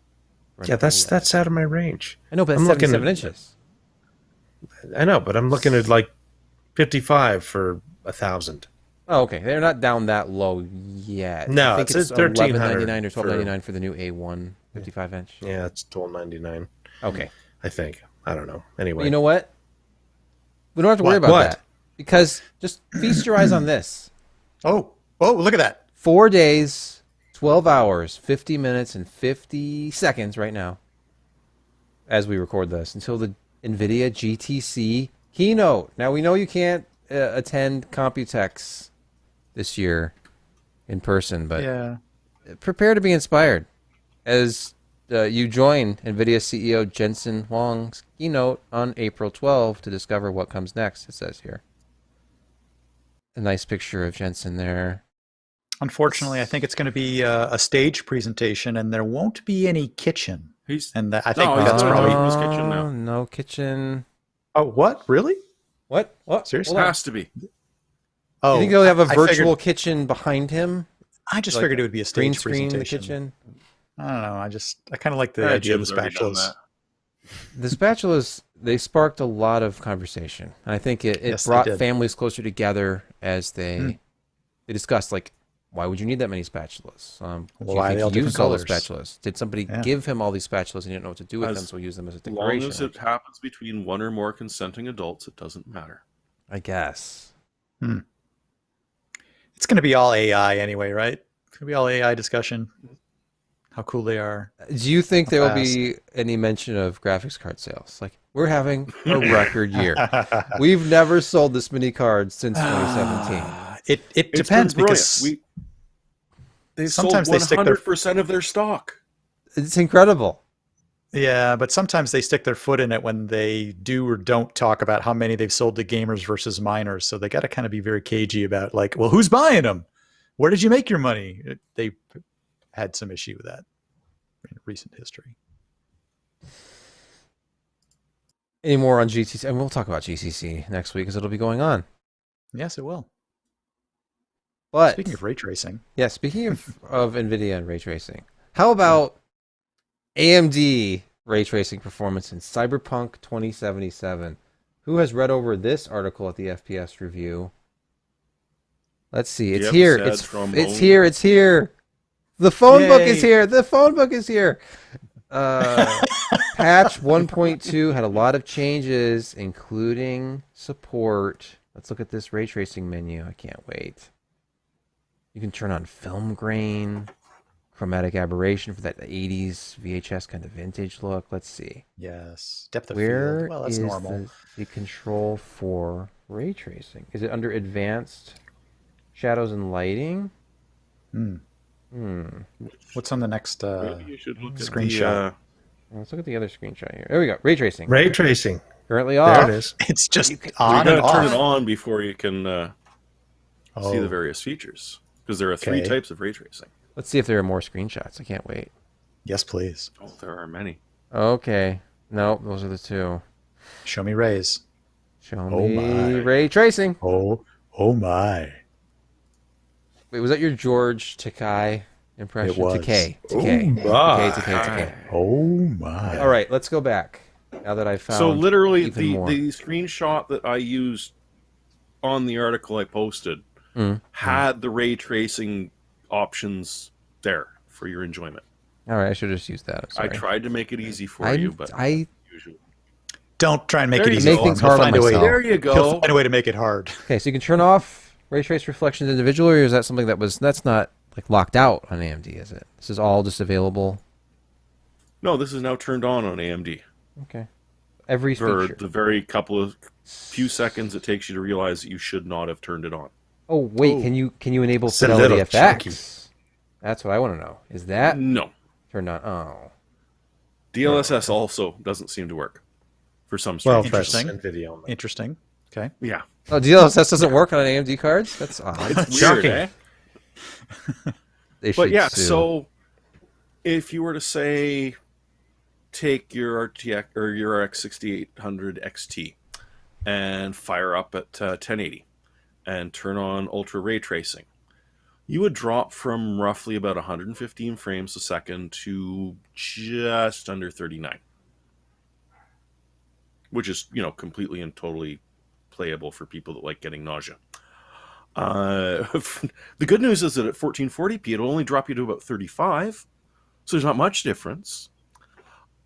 Yeah, that's out of my range. I know, but I'm that's looking 77 at- inches. I know, but I'm looking at like 55 for 1,000. Oh, okay. They're not down that low yet. No, I think it's it's $1,300 $11.99 or $12.99 for the new A1 55-inch. Yeah, it's $12.99. Okay. I think. I don't know. Anyway, You know what? We don't have to worry about that. Because just feast your eyes on this. Oh, look at that. 4 days, 12 hours, 50 minutes, and 50 seconds right now as we record this until the NVIDIA GTC keynote. Now, we know you can't attend Computex this year in person, but Yeah. prepare to be inspired as you join NVIDIA CEO Jensen Huang's keynote on April 12 to discover what comes next, it says here. A nice picture of Jensen there. Unfortunately, I think it's going to be a stage presentation, and there won't be any kitchen. And I think he's that's not probably. in his kitchen now. No kitchen. Oh, what? Really? What? Seriously? It has to be. Oh, You think they'll have a I virtual figured- kitchen behind him? I just Like figured it would be a Green stage screen in the presentation. kitchen? I don't know. I kind of like the idea of the Jim's already done spatulas. that. The spatulas, they sparked a lot of conversation. And I think it Yes, they brought did. families closer together as they discussed, like, why would you need that many spatulas? Do Why are you they all think he used different all those colors? spatulas? Did somebody Yeah. give him all these spatulas and he didn't know what to do with them, As so he used them as a As long decoration? as it happens between one or more consenting adults, it doesn't matter. I guess. It's going to be all AI anyway, right? It's going to be all AI discussion. How cool they are. Do you think there will fast. be any mention of graphics card sales? Like, we're having a record year. We've never sold this many cards since 2017. It It's depends been brilliant. because They sometimes sold they stick their 100% of their stock. It's incredible. yeah, but sometimes they stick their foot in it when they do or don't talk about how many they've sold to gamers versus minors. So they got to kind of be very cagey about like, well, who's buying them? Where did you make your money? They had some issue with that in recent history. Any more on GTC? And we'll talk about GCC next week because it'll be going on. Yes, it will. But Speaking of ray tracing, yeah, speaking of NVIDIA and ray tracing, how about AMD ray tracing performance in Cyberpunk 2077? Who has read over this article at the FPS review? Let's see. It's Yep, here. sad It's trombone. here. It's here. The phone book is Yay. here. The phone book is here. Patch 1.2 had a lot of changes, including support. Let's look at this ray tracing menu. I can't wait. You can turn on film grain, chromatic aberration for that 80s VHS kind of vintage look. Let's see. yes, depth of Where field. Well, that's is normal. the control for ray tracing? Is it under advanced shadows and lighting? What's on the next? Maybe you should look screenshot. at Let's look at the other screenshot here. There we go. Ray tracing. Ray tracing. Currently off. There it is. It's just You on got and to turn off. it on before you can see Oh. the various features, because there are three Okay. types of ray tracing. Let's see if there are more screenshots. I can't wait. Yes, please. Oh, there are many. Okay. Nope, those are the two. Show me rays. Show Oh me my. ray tracing. Oh my. Wait, was that your George Takei impression? It was. Takei. Oh my. Takei. Oh my. All right, let's go back. Now that I found So literally, even the more. the screenshot that I used on the article I posted had the ray tracing options there for your enjoyment. All right, I should have just used that. I'm I sorry. tried to make it easy for you, but usually. Don't try and make There it you easy. go. for Make things him. He'll hard on find a way. myself. there you He'll go. find a way to make it hard. Okay, so you can turn off ray trace reflections individually, or is that something that's not like locked out on AMD? Is it? This is all just available. No, this is now turned on AMD. Okay. Every For feature. the very few seconds it takes you to realize that you should not have turned it on. Oh wait, Oh. can you enable It's a Fidelity little FX? chunky. That's what I want to know. Is that No. turned on? Oh. DLSS also doesn't seem to work for some Well, strange that's Interesting. NVIDIA only. Interesting. Okay. Yeah. Oh, DLSS doesn't work on AMD cards? That's odd. It's weird, Shocking. eh? They But should yeah, sue. so if you were to say take your RTX or your RX 6800 XT and fire up at 1080 and turn on ultra ray tracing, you would drop from roughly about 115 frames a second to just under 39, which is, completely and totally playable for people that like getting nausea. The good news is that at 1440p, it'll only drop you to about 35, so there's not much difference.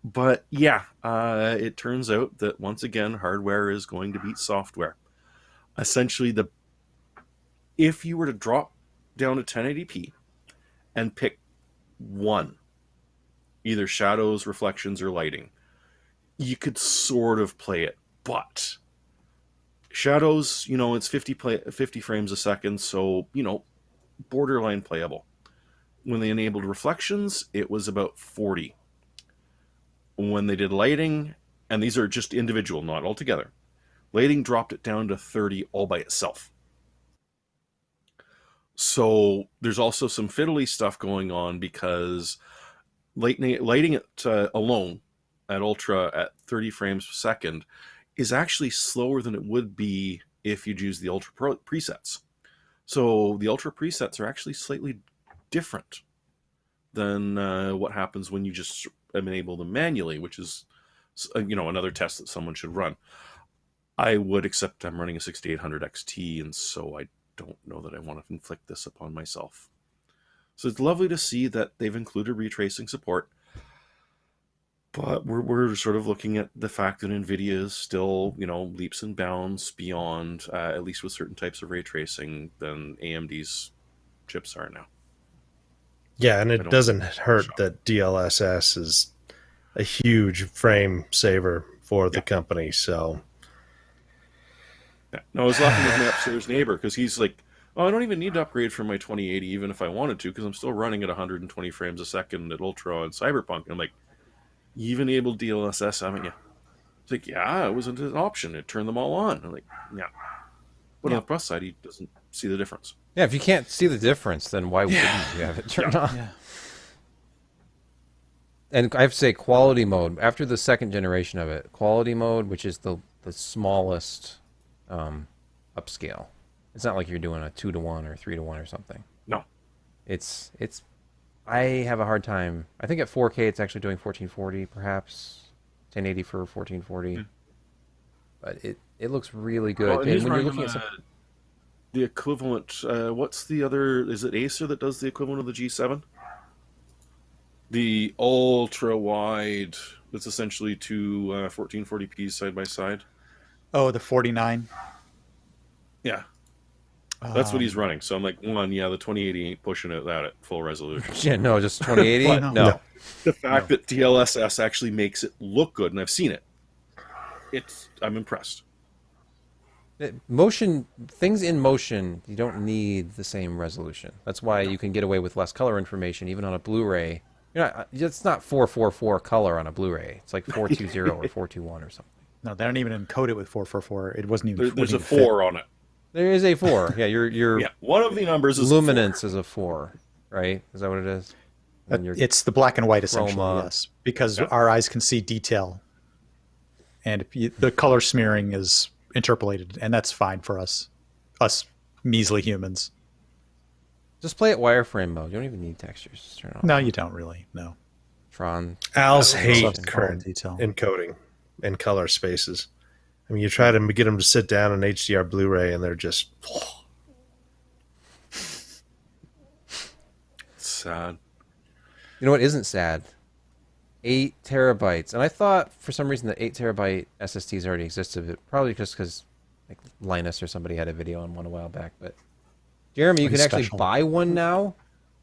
But yeah, it turns out that once again, hardware is going to beat software. Essentially, if you were to drop down to 1080p and pick one, either shadows, reflections, or lighting, you could sort of play it. But shadows, it's 50 frames a second, so, borderline playable. When they enabled reflections, it was about 40. When they did lighting, and these are just individual, not all together, lighting dropped it down to 30 all by itself. So there's also some fiddly stuff going on because lighting it alone at ultra at 30 frames per second is actually slower than it would be if you'd use the ultra presets. So the ultra presets are actually slightly different than what happens when you just enable them manually, which is another test that someone should run. I would, except I'm running a 6800 XT, and so I don't know that I want to inflict this upon myself. So it's lovely to see that they've included retracing support, but we're sort of looking at the fact that NVIDIA is still, leaps and bounds beyond, at least with certain types of ray tracing, than AMD's chips are now. Yeah, and it doesn't hurt that DLSS is a huge frame saver for the company. So, yeah. No, I was laughing with my upstairs neighbor because he's like, "Oh, I don't even need to upgrade from my 2080, even if I wanted to, because I'm still running at 120 frames a second at Ultra and Cyberpunk." And I'm like, "You even enabled DLSS, haven't you?" It's like, "Yeah, it was an option. It turned them all on." I'm like, "Yeah." But on the plus side, he doesn't see the difference. Yeah, if you can't see the difference, then why wouldn't you have it turned on? Yeah. And I have to say, quality mode, after the second generation of it, quality mode, which is the smallest upscale. It's not like you're doing a 2-to-1 or 3-to-1 or something. No. It's I have a hard time. I think at 4K it's actually doing 1440 perhaps, 1080 for 1440. But it looks really good. Well, and and he's when you're running looking at the equivalent, what's the other, is it Acer that does the equivalent of the G7? The ultra wide, that's essentially two 1440p side by side. Oh, the 49. Yeah, that's what he's running. So I'm like, the 2080 ain't pushing it out at full resolution. yeah, no, just 2080. But no. The fact that DLSS actually makes it look good, and I've seen it, I'm impressed. Motion, things in motion, you don't need the same resolution. That's why you can get away with less color information, even on a Blu-ray. It's not 444 color on a Blu-ray. It's like 420 or 421 or something. No, they don't even encode it with 444. It wasn't even. There's a wouldn't even 4 on it. There is a 4. Yeah, your Yeah, one of the numbers is luminance is a 4, right? Is that what it is? When you're It's the black and white essentially, chroma. yes, because our eyes can see detail, and the color smearing is interpolated, and that's fine for us measly humans. just play it wireframe mode. You don't even need textures. Just turn it on. No, you don't really. No, Tron. Owls That's hate awesome. current Detail. encoding and color spaces. I mean, you try to get them to sit down on HDR Blu-ray, and they're just Sad. You know what isn't sad? 8 terabytes. And I thought for some reason that 8 terabyte SSDs already existed, but probably just because like Linus or somebody had a video on one a while back. But Jeremy, you can actually Special. buy one now.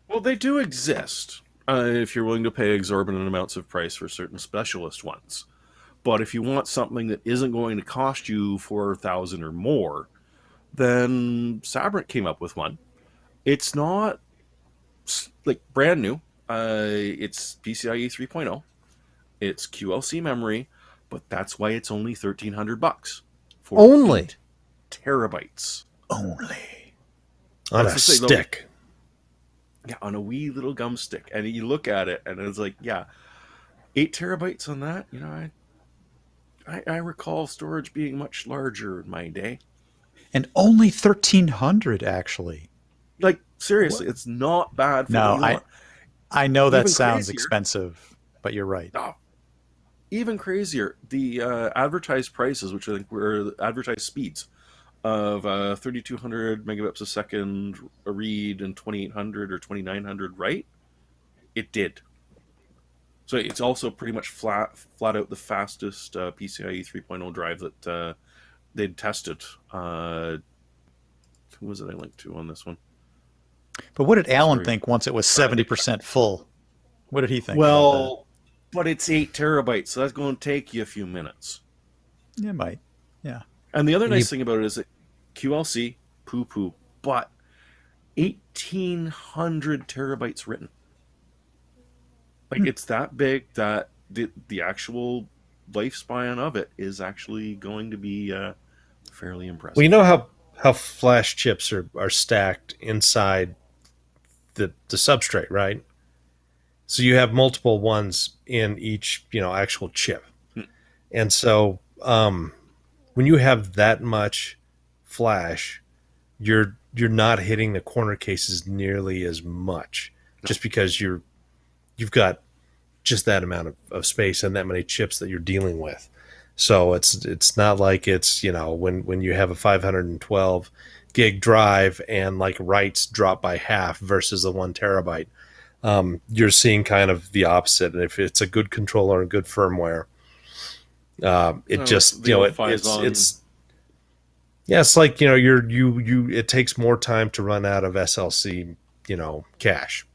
Well, they do exist if you're willing to pay exorbitant amounts of price for certain specialist ones. But if you want something that isn't going to cost you 4,000 or more, then Sabrent came up with one. It's not like brand new. It's PCIe 3.0. It's QLC memory, but that's why it's only $1,300 for Only? 8 terabytes. Only. on a That's the thing, though. stick. Yeah, on a wee little gum stick, and you look at it, and it's like, yeah, 8 terabytes on that. You know, I recall storage being much larger in my day. And only 1,300 actually. Like seriously, it's not bad. For No, what you want. I know that Even sounds crazier. expensive, but you're right. Oh, even crazier, the advertised prices, which I think were advertised speeds of 3,200 megabits a second a read and 2,800 or 2,900 write, it did. So it's also pretty much flat out the fastest PCIe 3.0 drive that they'd tested. Who was it I linked to on this one? But what did Alan Sorry. think once it was 70% full? What did he think? about Well, but it's 8 terabytes, so that's going to take you a few minutes. that? Yeah, it might. Yeah. And the other And nice thing about it is that QLC, poo-poo, but 1,800 terabytes written. Like, it's that big that the actual lifespan of it is actually going to be fairly impressive. Well, you know how flash chips are stacked inside the substrate, right? So you have multiple ones in each, actual chip. And so when you have that much flash, you're not hitting the corner cases nearly as much, just because you've got just that amount of space and that many chips that you're dealing with. So it's not like it's, when you have a 512 gig drive and like writes drop by half versus the 1 terabyte. You're seeing kind of the opposite. And if it's a good controller and good firmware, it just, the old it's like, it takes more time to run out of SLC, cache.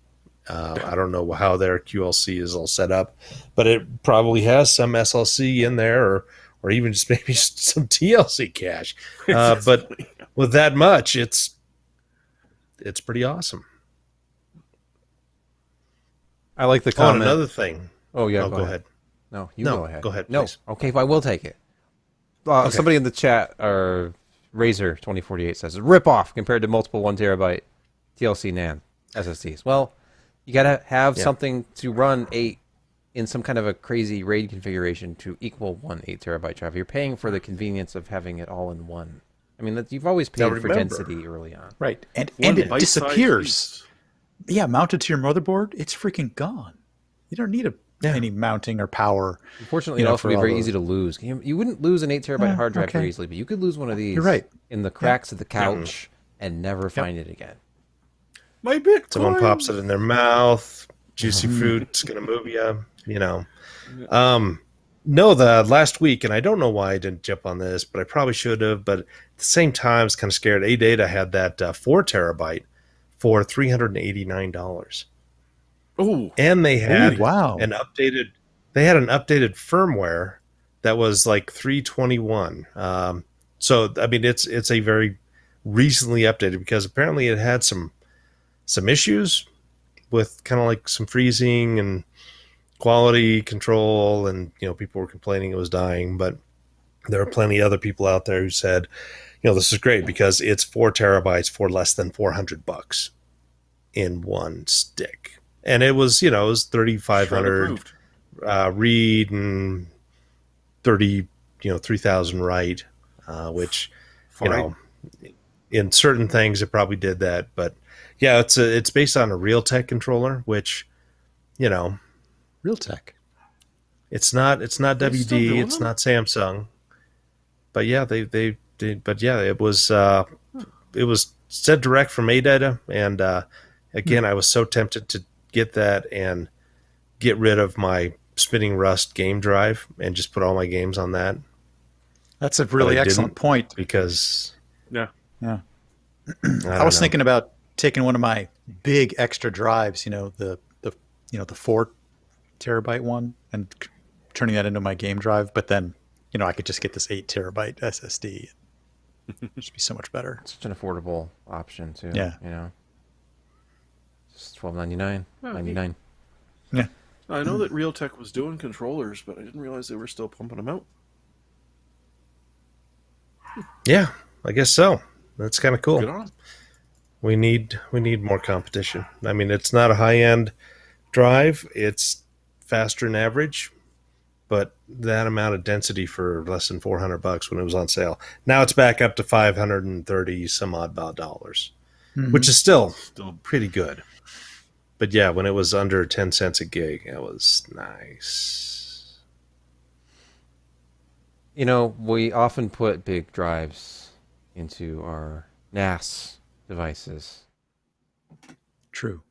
I don't know how their QLC is all set up, but it probably has some SLC in there, or even just maybe some TLC cache. But with that much, it's pretty awesome. I like the Oh, and comment. another thing. Oh yeah, Go ahead. No, you No, go ahead. go ahead, No, please. okay, I will take it. Okay. Somebody in the chat, or Razor 2048 says, rip off compared to multiple 1 terabyte TLC NAND SSDs. Well, you gotta have something to run 8 in some kind of a crazy RAID configuration to equal 1 8 terabyte drive. You're paying for the convenience of having it all in one. I mean, you've always paid for remember. density early on. Right. And One it bite-sized disappears. piece. Yeah, mounted to your motherboard, it's freaking gone. You don't need any mounting or power. Unfortunately, You it know, also for be all very those- easy to lose. You wouldn't lose an 8 terabyte Yeah, hard drive very okay. easily, but you could lose one of these You're right. in the cracks of the couch and never find it again. My Bitcoin. Someone pops it in their mouth. Juicy fruit's gonna move you. No, the last week, and I don't know why I didn't jump on this, but I probably should have. But at the same time, I was kind of scared. AData had that 4 terabyte for $389, Oh, and they had wow. an updated. They had an updated firmware that was like 321. So I mean, it's a very recently updated, because apparently it had some issues with kind of like some freezing and quality control, and people were complaining it was dying. But there are plenty of other people out there who said, this is great because it's 4 terabytes for less than $400, in one stick. And it was, it was 3,500 approved. read and 3,000 write, which, Fine. in certain things it probably did that. But yeah, it's based on a Realtek controller, which, Realtek. it's not They still WD, doing it's them? not Samsung. But yeah, they did. But yeah, it was said direct from ADATA, and again, I was so tempted to get that and get rid of my spinning Rust game drive and just put all my games on that. That's a really I excellent didn't. point. Because Yeah. Yeah. I I was don't know. thinking about taking one of my big extra drives, the 4 terabyte one, and turning that into my game drive. But then, I could just get this 8 terabyte SSD. It'd just be so much better. Such an affordable option too. Yeah. Just $12.99, Oh, $99. Yeah. I know that Realtek was doing controllers, but I didn't realize they were still pumping them out. Yeah, I guess so. That's kind of cool. Good on 'em. We need more competition. I mean, it's not a high end drive. It's faster than average, but that amount of density for less than $400 when it was on sale. Now it's back up to 530 some odd dollars, which is still Still pretty good. But yeah, when it was under 10 cents a gig, it was nice. We often put big drives into our NAS devices. True.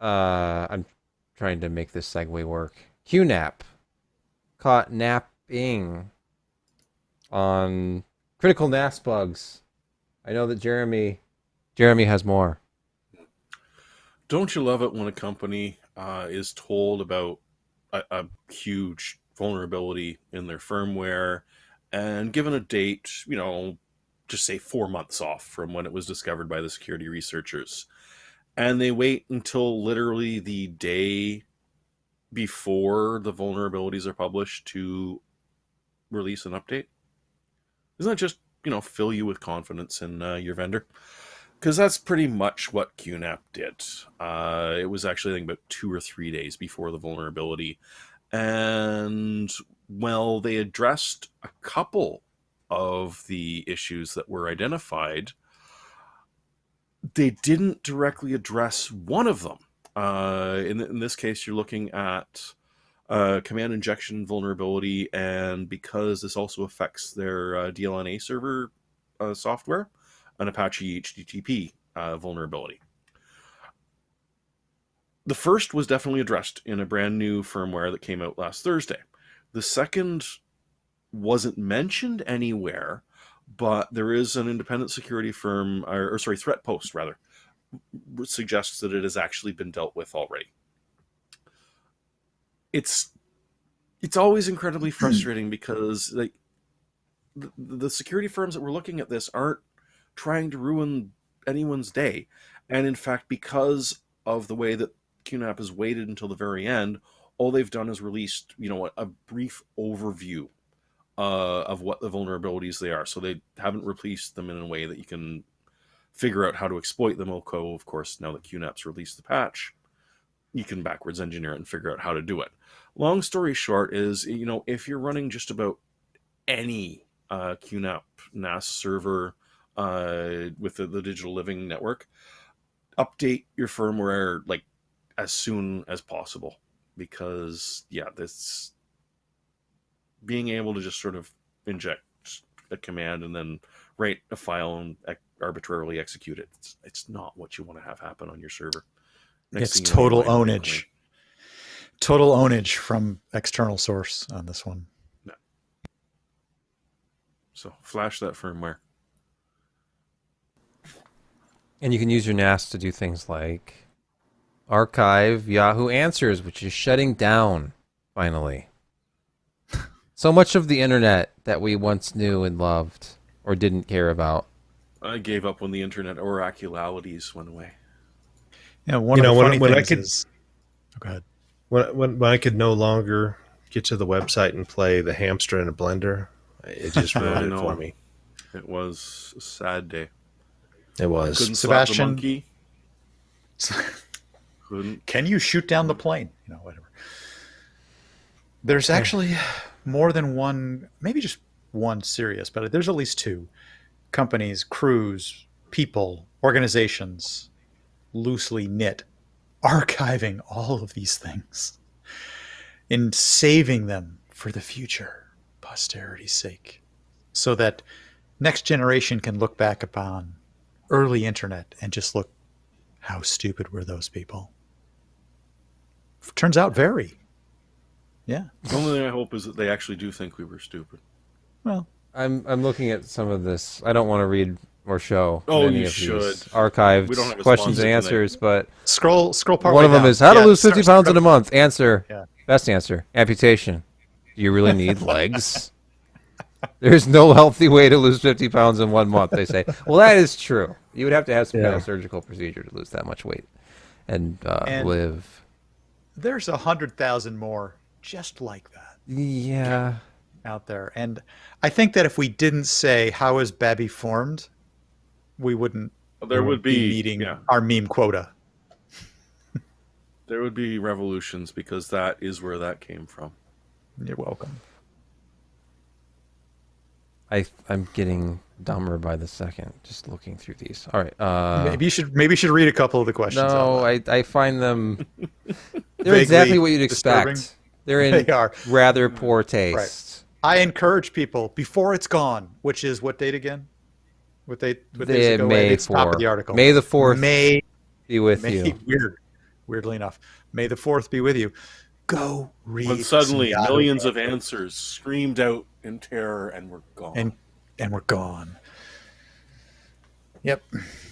I'm trying to make this segue work. QNAP caught napping on critical NAS bugs. I know that Jeremy has more. Don't you love it when a company is told about a huge vulnerability in their firmware and given a date, just say 4 months off from when it was discovered by the security researchers, and they wait until literally the day before the vulnerabilities are published to release an update? Doesn't that just, fill you with confidence in your vendor? Because that's pretty much what QNAP did. It was actually, I think, about 2 or 3 days before the vulnerability. And, well, they addressed a couple of the issues that were identified. They didn't directly address one of them. In this case, you're looking at command injection vulnerability, and because this also affects their DLNA server software, an Apache HTTP vulnerability. The first was definitely addressed in a brand new firmware that came out last Thursday. The second wasn't mentioned anywhere, but there is an independent security firm, threat post rather, suggests that it has actually been dealt with already. It's always incredibly frustrating because the security firms that were looking at this aren't trying to ruin anyone's day. And in fact, because of the way that QNAP has waited until the very end, all they've done is released, a brief overview of what the vulnerabilities they are. So they haven't released them in a way that you can figure out how to exploit them. Of course, now that QNAP's released the patch, you can backwards engineer it and figure out how to do it. Long story short is, if you're running just about any QNAP NAS server with the Digital Living network, update your firmware as soon as possible, because this being able to just sort of inject a command and then write a file and arbitrarily execute it, it's not what you want to have happen on your server. It's total ownage. Total ownage from external source on this one. No. So flash that firmware. And you can use your NAS to do things like archive Yahoo Answers, which is shutting down, finally. So much of the internet that we once knew and loved or didn't care about. I gave up when the internet oracularities went away. Yeah, one of the funny when things I could, is... Oh, go ahead. when I could no longer get to the website and play the hamster in a blender, it just ruined it for me. It was a sad day. It was. Couldn't Sebastian- slap the monkey. Couldn't. Can you shoot down the plane? Whatever. There's actually more than one, maybe just one serious, but there's at least two companies, crews, people, organizations, loosely knit, archiving all of these things and saving them for the future, posterity's sake, so that next generation can look back upon early internet and just look, how stupid were those people? Turns out very. Yeah. The only thing I hope is that they actually do think we were stupid. Well, I'm looking at some of this. I don't want to read or show Oh, any you of should. these archived We don't have a questions sponsor and tonight. answers, but scroll part one of way them down. is how to Yeah, lose 50 start- pounds in a month. Answer. Yeah. Best answer. Amputation. Do you really need legs? There's no healthy way to lose 50 pounds in 1 month, they say. Well, that is true. You would have to have some kind of surgical procedure to lose that much weight and live. There's 100,000 more just like that Yeah. out there. And I think that if we didn't say, how is Babby formed, we wouldn't There would be be meeting our meme quota. There would be revolutions because that is where that came from. You're welcome. I'm getting dumber by the second just looking through these. All right. Maybe you should read a couple of the questions. out No, loud. I find them. They're Vaguely exactly what you'd expect. disturbing. They're in They are. rather poor taste. I encourage people before it's gone, which is what date again? What days They ago? May It's top of 4. the article. May the 4th May be with you. Weirdly enough, May the 4th be with you. Go read. When suddenly some Yahoo millions of articles. answers screamed out in terror and were gone. and we're gone. Yep.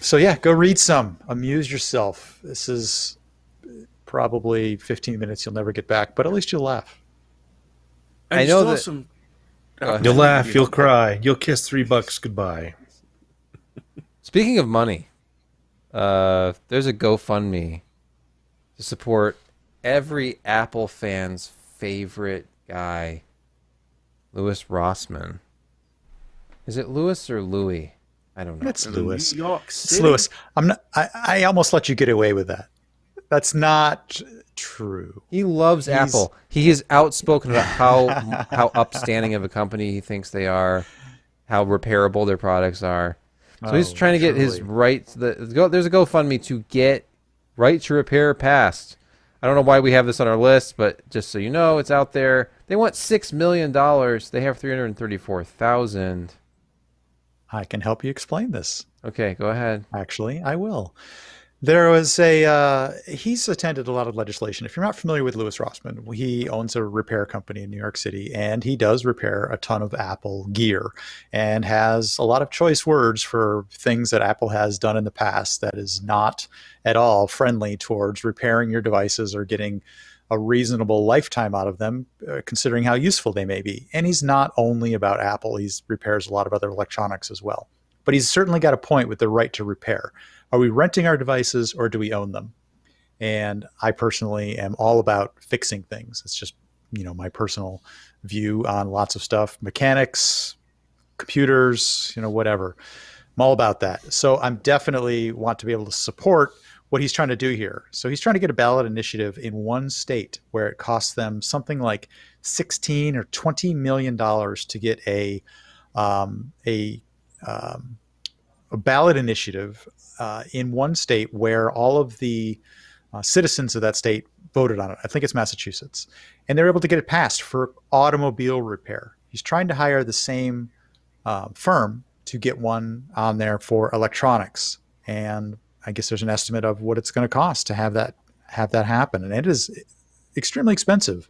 So yeah, go read some. Amuse yourself. This is probably 15 minutes you'll never get back, but at least you'll laugh. And I you know still have that- some. You'll laugh, you'll cry, you'll kiss $3 goodbye. Speaking of money, there's a GoFundMe to support every Apple fan's favorite guy, Louis Rossmann. Is it Louis or Louis? I don't know. It's Lewis. New York It's City. Lewis. I'm not. I almost let you get away with that. That's not true. He loves Apple. He is outspoken about how upstanding of a company he thinks they are, how repairable their products are. So he's trying to get his truly. right. There's a GoFundMe to get right to repair passed. I don't know why we have this on our list, but just so you know, it's out there. They want $6 million. They have 334,000. I can help you explain this. Okay, go ahead. Actually, I will. There was he's attended a lot of legislation. If you're not familiar with Louis Rossmann, he owns a repair company in New York City, and he does repair a ton of Apple gear and has a lot of choice words for things that Apple has done in the past that is not at all friendly towards repairing your devices or getting a reasonable lifetime out of them, considering how useful they may be. And he's not only about Apple, he repairs a lot of other electronics as well. But he's certainly got a point with the right to repair. Are we renting our devices or do we own them? And I personally am all about fixing things. It's just, my personal view on lots of stuff, mechanics, computers, whatever. I'm all about that. So I'm definitely want to be able to support what he's trying to do here. So he's trying to get a ballot initiative in one state where it costs them something like $16 or $20 million to get a ballot initiative in one state where all of the citizens of that state voted on it. I think it's Massachusetts. And they're able to get it passed for automobile repair. He's trying to hire the same firm to get one on there for electronics. And I guess there's an estimate of what it's going to cost to have that happen. And it is extremely expensive.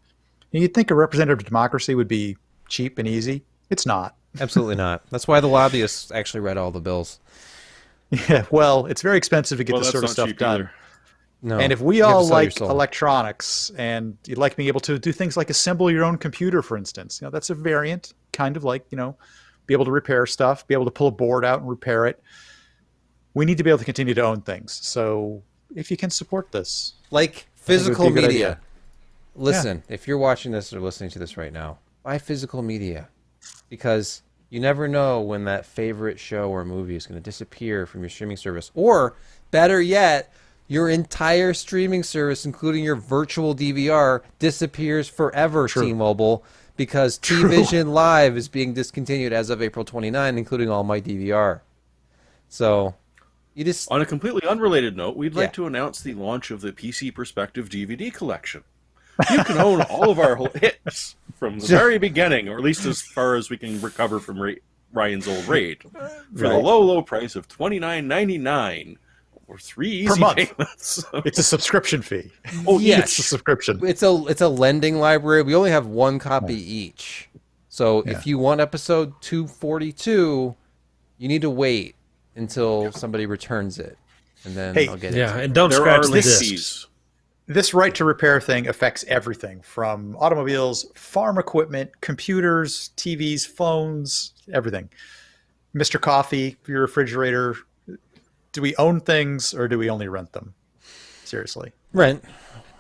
You'd think a representative democracy would be cheap and easy. It's not. Absolutely not. That's why the lobbyists actually read all the bills. Yeah, well, it's very expensive to get this that's sort of not stuff cheap done. either. No. And if we you have to all sell your like soul. electronics and you'd like being able to do things like assemble your own computer, for instance, that's a variant, kind of like, be able to repair stuff, be able to pull a board out and repair it. We need to be able to continue to own things. So if you can support this, Like think it would physical be a good media. idea. Listen, if you're watching this or listening to this right now, buy physical media because you never know when that favorite show or movie is going to disappear from your streaming service. Or, better yet, your entire streaming service, including your virtual DVR, disappears forever, True. T-Mobile, because T-Vision Live is being discontinued as of April 29, including all my DVR. So, you just... On a completely unrelated note, we'd like Yeah. to announce the launch of the PC Perspective DVD collection. You can own all of our hits from the very beginning, or at least as far as we can recover from Ryan's old raid, for the Right. low price of $29.99 or 3 easy Per month. payments. It's a subscription fee. Oh, It's a yes. subscription. It's a lending library. We only have one copy each. So if you want episode 242, you need to wait until somebody returns it, and then Hey, I'll get Yeah, it. and don't There scratch are the late discs. fees. This right to repair thing affects everything from automobiles, farm equipment, computers, TVs, phones, everything. Mr. Coffee, your refrigerator. Do we own things or do we only rent them? Seriously. Rent.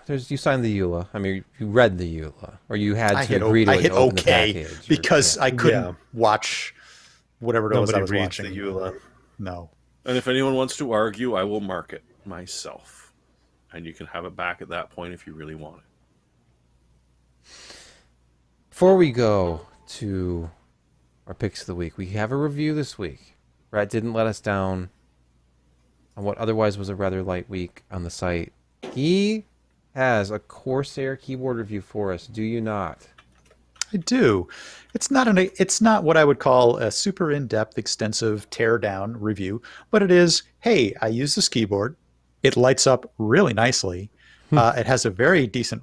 You signed the EULA. I mean, you read the EULA, or you had I to hit, agree to I it hit to open the okay package, or- because yeah. I couldn't Yeah. watch whatever it was I Nobody was reads watching. the EULA. No. And if anyone wants to argue, I will mark it myself. And you can have it back at that point if you really want it. Before we go to our picks of the week, we have a review this week. Brett didn't let us down on what otherwise was a rather light week on the site. He has a Corsair keyboard review for us, do you not? I do. It's not what I would call a super in-depth, extensive tear-down review, but it is, hey, I use this keyboard. It lights up really nicely. It has a very decent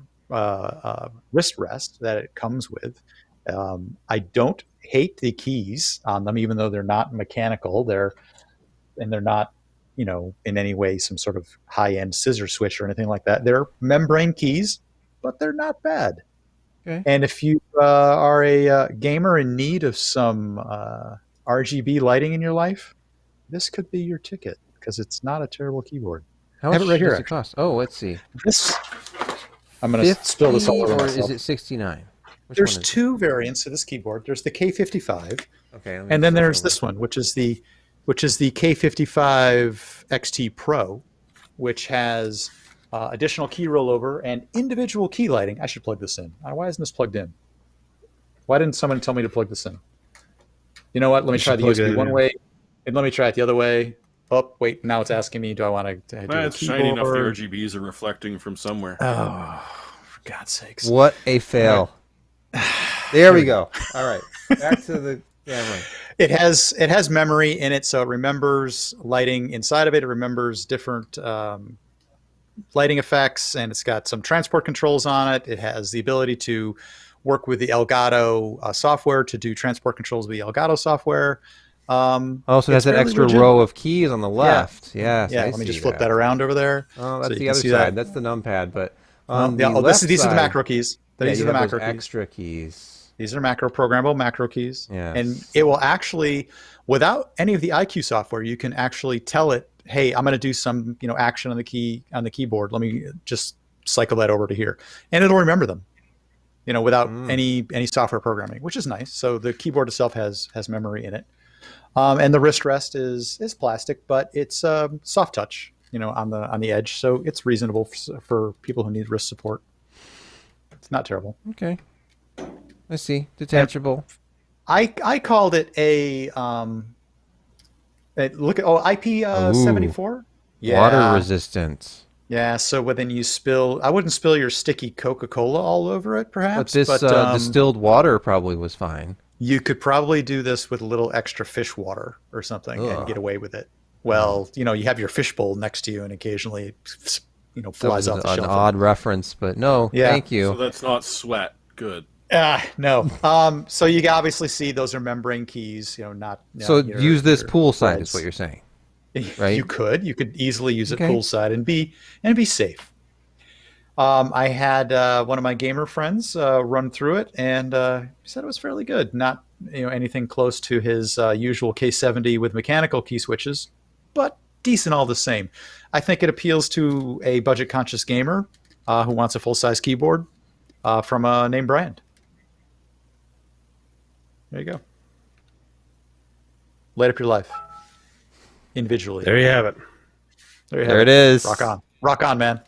wrist rest that it comes with. I don't hate the keys on them, even though they're not mechanical. They're not, in any way some sort of high-end scissor switch or anything like that. They're membrane keys, but they're not bad. Okay. And if you are a gamer in need of some RGB lighting in your life, this could be your ticket because it's not a terrible keyboard. How I have much it right here, does it actually. cost? Oh, let's see. This, I'm going to spill this all over or myself. is it 69? Which There's one is two variants of this keyboard. There's the K55, it? Okay, let me and then flip there's over. this one, which is the K55 XT Pro, which has additional key rollover and individual key lighting. I should plug this in. Why isn't this plugged in? Why didn't someone tell me to plug this in? You know what? Let me try the plug it USB one in. way, and let me try it the other way. Oh, wait, now it's asking me, do I want to do Well, a it's shiny enough the keyboard? RGBs are reflecting from somewhere. Oh, for God's sakes. What a fail. There we go. All right. Back to the camera. It has memory in it, so it remembers lighting inside of it. It remembers different lighting effects, and it's got some transport controls on it. It has the ability to work with the Elgato software to do transport controls with the Elgato software. Also, it has It's that fairly extra legit. row of keys on the left. Yes, Yeah, I let me see just flip that around over there. Oh, so that's you the can other see side. that. That's the numpad. But on Yeah, the left these are the side, macro keys. Yeah, These you are the have those macro keys. extra keys. These are programmable macro keys. Yes. And it will actually, without any of the IQ software, you can actually tell it, hey, I'm going to do some, action on the keyboard. Let me just cycle that over to here. And it'll remember them, without any software programming, which is nice. So the keyboard itself has memory in it. And the wrist rest is plastic, but it's soft touch, on the edge. So it's reasonable for people who need wrist support. It's not terrible. Okay. I see. Detachable. I called it a IP74. Water resistant. Yeah. So when you spill, I wouldn't spill your sticky Coca-Cola all over it, But perhaps. this distilled water probably was fine. You could probably do this with a little extra fish water or something and get away with it. Well, you have your fishbowl next to you, and occasionally, That flies was off the an shelf. odd reference, but no, Yeah. thank you. So that's not sweat. Good. No. So you can obviously see those are membrane keys. Not. So use this your poolside threads. is what you're saying. right? You could easily use it Okay. poolside and be safe. I had one of my gamer friends run through it, and he said it was fairly good. Not anything close to his usual K70 with mechanical key switches, but decent all the same. I think it appeals to a budget-conscious gamer who wants a full-size keyboard from a name brand. There you go. Light up your life individually. There you have it. you have There it is. Rock on. Rock on, man.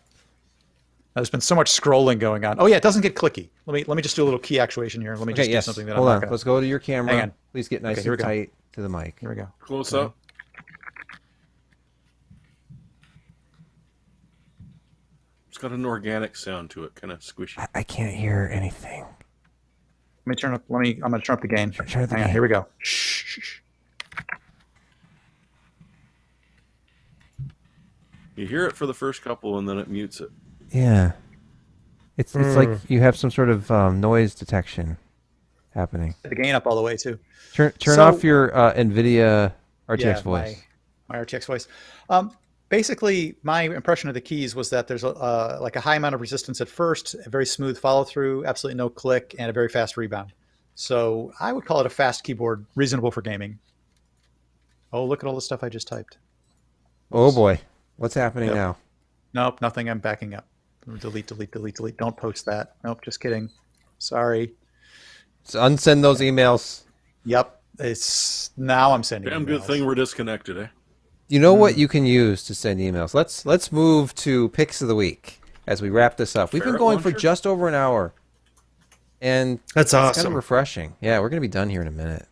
There's been so much scrolling going on. Oh yeah, it doesn't get clicky. Let me just do a little key actuation here. Let me Okay, just do yes. something that Hold I'm on. not gonna. Let's go to your camera. Hang on. Please get nice Okay, here and we go. tight to the mic. Here we go. Close Okay. up. It's got an organic sound to it, kind of squishy. I can't hear anything. Let me turn up. I'm gonna turn up the gain. Turn up the Hang on. gain. Here we go. Shh. You hear it for the first couple, and then it mutes it. Yeah. It's like you have some sort of noise detection happening. The gain up all the way too. Turn So- off your NVIDIA RTX Yeah, voice. My RTX voice. Basically, my impression of the keys was that there's like a high amount of resistance at first, a very smooth follow through, absolutely no click, and a very fast rebound. So I would call it a fast keyboard, reasonable for gaming. Oh, look at all the stuff I just typed. Oh boy. What's happening Yep. now? Nope, nothing. I'm backing up. Delete. Don't post that. Nope, just kidding. Sorry. So unsend those emails. Yep. It's now I'm sending. Damn good emails. thing we're disconnected, eh? You know what you can use to send emails? Let's move to picks of the week as we wrap this up. We've been Ferret going for launcher? just over an hour. And That's it's kind awesome. of refreshing. Yeah, we're going to be done here in a minute.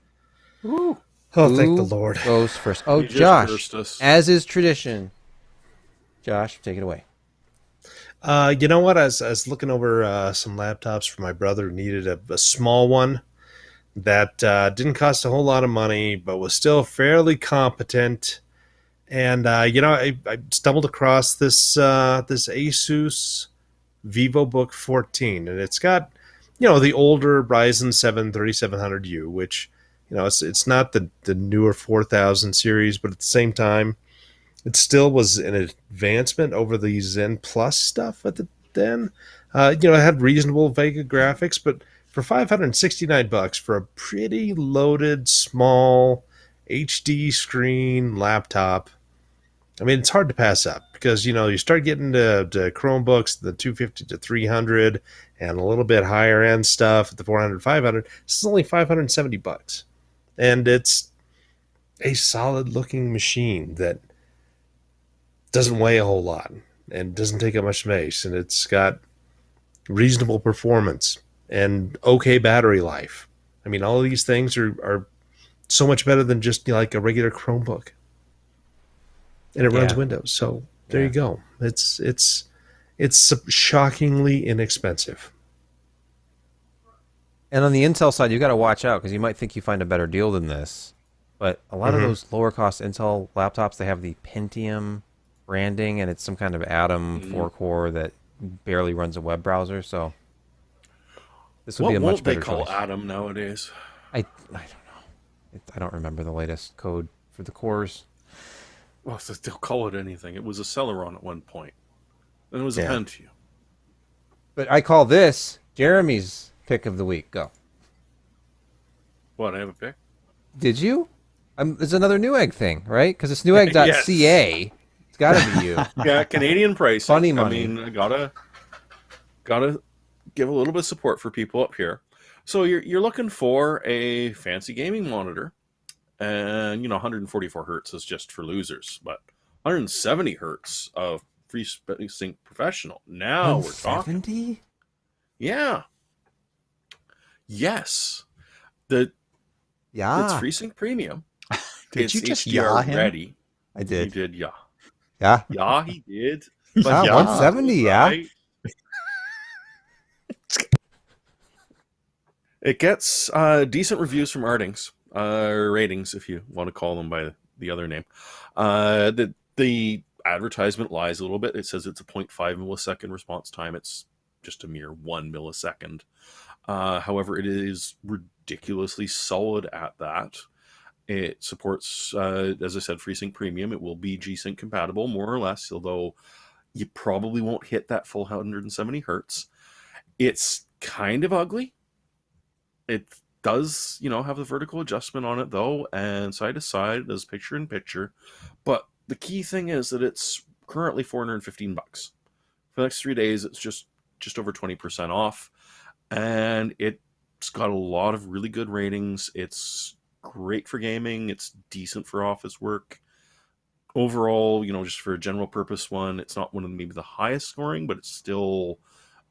Oh, thank the Who Lord. goes first? Oh, You just Josh, cursed us. as is tradition. Josh, take it away. You know what? I was looking over some laptops for my brother who needed a small one that didn't cost a whole lot of money, but was still fairly competent. And I stumbled across this Asus VivoBook 14, and it's got the older Ryzen 7 3700U, which it's not the newer 4000 series, but at the same time, it still was an advancement over the Zen Plus stuff at the then. It had reasonable Vega graphics, but for $569 for a pretty loaded, small HD screen laptop, I mean, it's hard to pass up because you start getting to Chromebooks, the 250 to 300, and a little bit higher end stuff at the 400, 500. This is only $570, and it's a solid looking machine that doesn't weigh a whole lot and doesn't take up much space, and it's got reasonable performance and okay battery life. I mean, all of these things are so much better than just like a regular Chromebook, and it runs Yeah. Windows. So there Yeah. you go. It's shockingly inexpensive. And on the Intel side, you got to watch out because you might think you find a better deal than this. But a lot of those lower cost Intel laptops, they have the Pentium branding, and it's some kind of Atom 4-core that barely runs a web browser. So this would What be a much won't they better call choice. Atom nowadays? I don't know. I don't remember the latest code for the cores. Well, they'll call it anything. It was a Celeron at one point. Then it was a Yeah. Pentium. But I call this Jeremy's pick of the week. Go. What, I have a pick? Did you? It's another Newegg thing, right? Because it's Newegg.ca. It's got to be you. Yeah, Canadian pricing. Funny money. I mean, I gotta give a little bit of support for people up here. So you're looking for a fancy gaming monitor, and 144 hertz is just for losers, but 170 hertz of FreeSync Professional. Now we're talking. 70? Yeah. Yes. It's Yeah. FreeSync Premium. Did It's you just HDR yaw him? ready. I He did. did, yeah. Yeah. Yeah, he did. Ah, Yeah. 170, yeah. Right. It gets decent reviews from Artings, ratings, if you want to call them by the other name. The advertisement lies a little bit. It says it's a 0.5 millisecond response time. It's just a mere 1 millisecond. However, it is ridiculously solid at that. It supports, as I said, FreeSync Premium. It will be G-Sync compatible, more or less, although you probably won't hit that full 170 hertz. It's kind of ugly. It does, have the vertical adjustment on it, though, and side to side, it does picture in picture. But the key thing is that it's currently $415. For the next 3 days, it's just over 20% off, and it's got a lot of really good ratings. It's great for gaming. It's decent for office work. overall, just for a general purpose one, it's not one of maybe the highest scoring, but it's still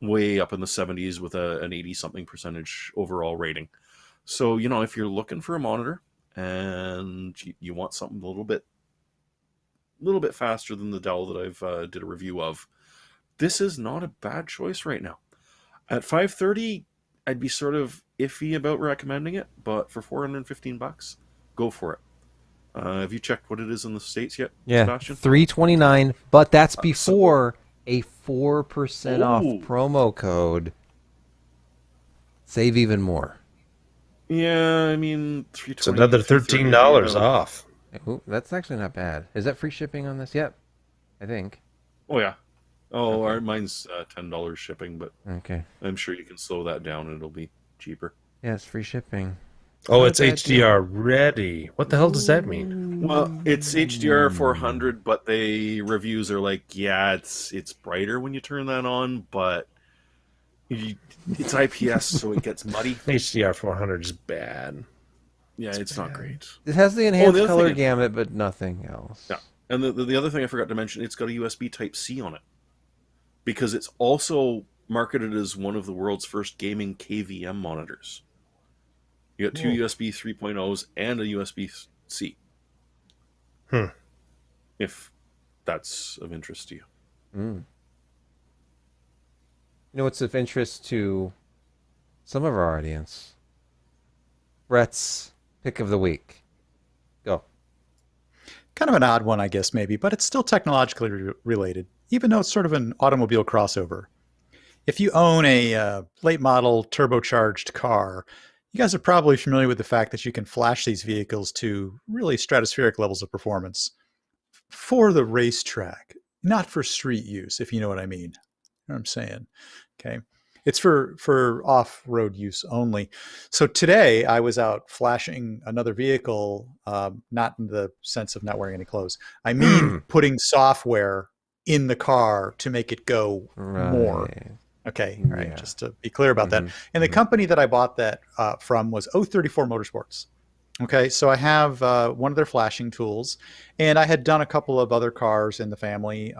way up in the 70s with an 80 something percentage overall rating. So, if you're looking for a monitor and you want something a little bit faster than the Dell that I've did a review of, this is not a bad choice right now. At $530, I'd be sort of iffy about recommending it, but for $415, go for it. Have you checked what it is in the States yet, Yeah, Sebastian? $329, but that's before a 4% off Ooh. promo code. Save even more. Yeah, I mean, $320. It's another $13 off. Ooh, that's actually not bad. Is that free shipping on this? Yep, I think. Oh yeah. Oh, Okay. mine's $10 shipping, but Okay. I'm sure you can slow that down and it'll be cheaper. Yeah, it's free shipping. Oh, Not it's a bad HDR ready. What the hell does that mean? Well, it's HDR 400, but the reviews are like, yeah, it's brighter when you turn that on, but it's IPS, so it gets muddy. HDR 400 is bad. Yeah, it's not great. It has the enhanced the other color thing- gamut, but nothing else. Yeah. And the other thing I forgot to mention, it's got a USB Type-C on it. Because it's also marketed as one of the world's first gaming KVM monitors. You got two USB 3.0s and a USB-C. If that's of interest to you. You know what's of interest to some of our audience? Brett's pick of the week. Go. Kind of an odd one, I guess, maybe, but it's still technologically related, even though it's sort of an automobile crossover. If you own a late model turbocharged car, you guys are probably familiar with the fact that you can flash these vehicles to really stratospheric levels of performance for the racetrack, not for street use, if you know what I mean. You know what I'm saying? Okay. It's for off-road use only. So today I was out flashing another vehicle, not in the sense of not wearing any clothes. I mean putting software in the car to make it go more. Right. Okay, all right, Yeah. just to be clear about that. And the company that I bought that from was 034 Motorsports. Okay, so I have one of their flashing tools, and I had done a couple of other cars in the family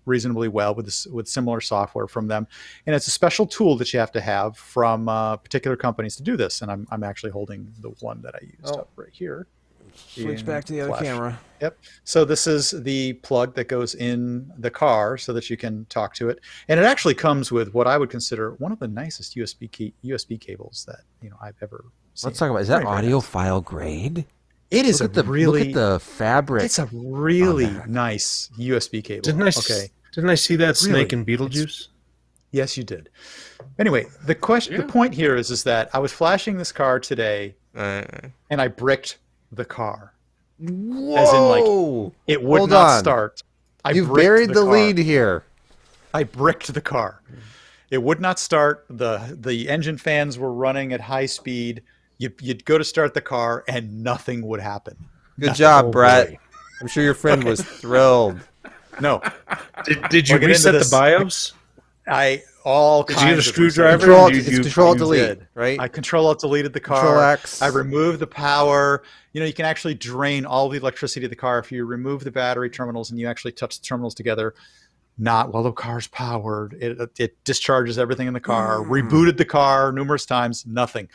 reasonably well with similar software from them. And it's a special tool that you have to have from particular companies to do this. And I'm actually holding the one that I used up right here. Switch back to the other Flash. camera. Yep. So this is the plug that goes in the car so that you can talk to it, and it actually comes with what I would consider one of the nicest USB cables that I've ever seen. Let's talk about, is that Very, very audio nice. file grade? It is Look at the really look at the fabric. it's a really that. nice USB cable. Didn't I see that snake in Really? Beetlejuice? Yes, you did. Anyway, the point here is that I was flashing this car today, and I bricked the car. Whoa! As in, like, it would Hold not on. start. You've bricked buried the car. lead here. I bricked the car. It would not start. The engine fans were running at high speed. You'd go to start the car and nothing would happen. Good job, Oh, Brett. boy. I'm sure your friend was thrilled. No, Did you We'll get into reset the this. BIOS? all Did kinds you get a of screwdriver? Control, You- it's you- Control you Delete, did. right? I Control deleted the car. Control X. I removed the power. You can actually drain all the electricity of the car if you remove the battery terminals and you actually touch the terminals together. Not while the car's powered. It discharges everything in the car. Rebooted the car numerous times. Nothing.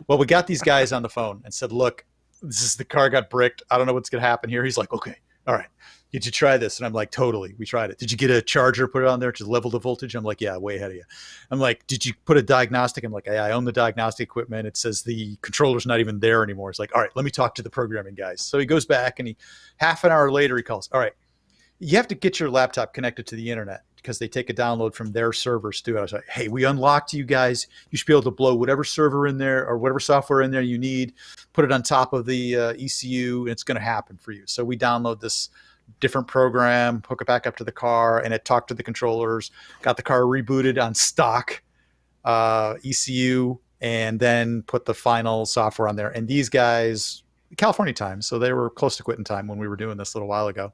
Well, we got these guys on the phone and said, "Look, the car got bricked. I don't know what's going to happen here." He's like, "Okay, all right. Did you try this?" And I'm like, "Totally. We tried it. Did you get a charger, put it on there to level the voltage?" I'm like, "Yeah, way ahead of you." I'm like, "Did you put a diagnostic?" I'm like, "Yeah, I own the diagnostic equipment. It says the controller's not even there anymore." It's like, "All right, let me talk to the programming guys." So he goes back and half an hour later, he calls, "All right, you have to get your laptop connected to the internet because they take a download from their servers too." I was like, "Hey, we unlocked you guys. You should be able to blow whatever server in there or whatever software in there you need, put it on top of the ECU, and it's going to happen for you." So we download this different program, hook it back up to the car, and it talked to the controllers, got the car rebooted on stock ECU, and then put the final software on there. And these guys, California time, so they were close to quitting time when we were doing this a little while ago,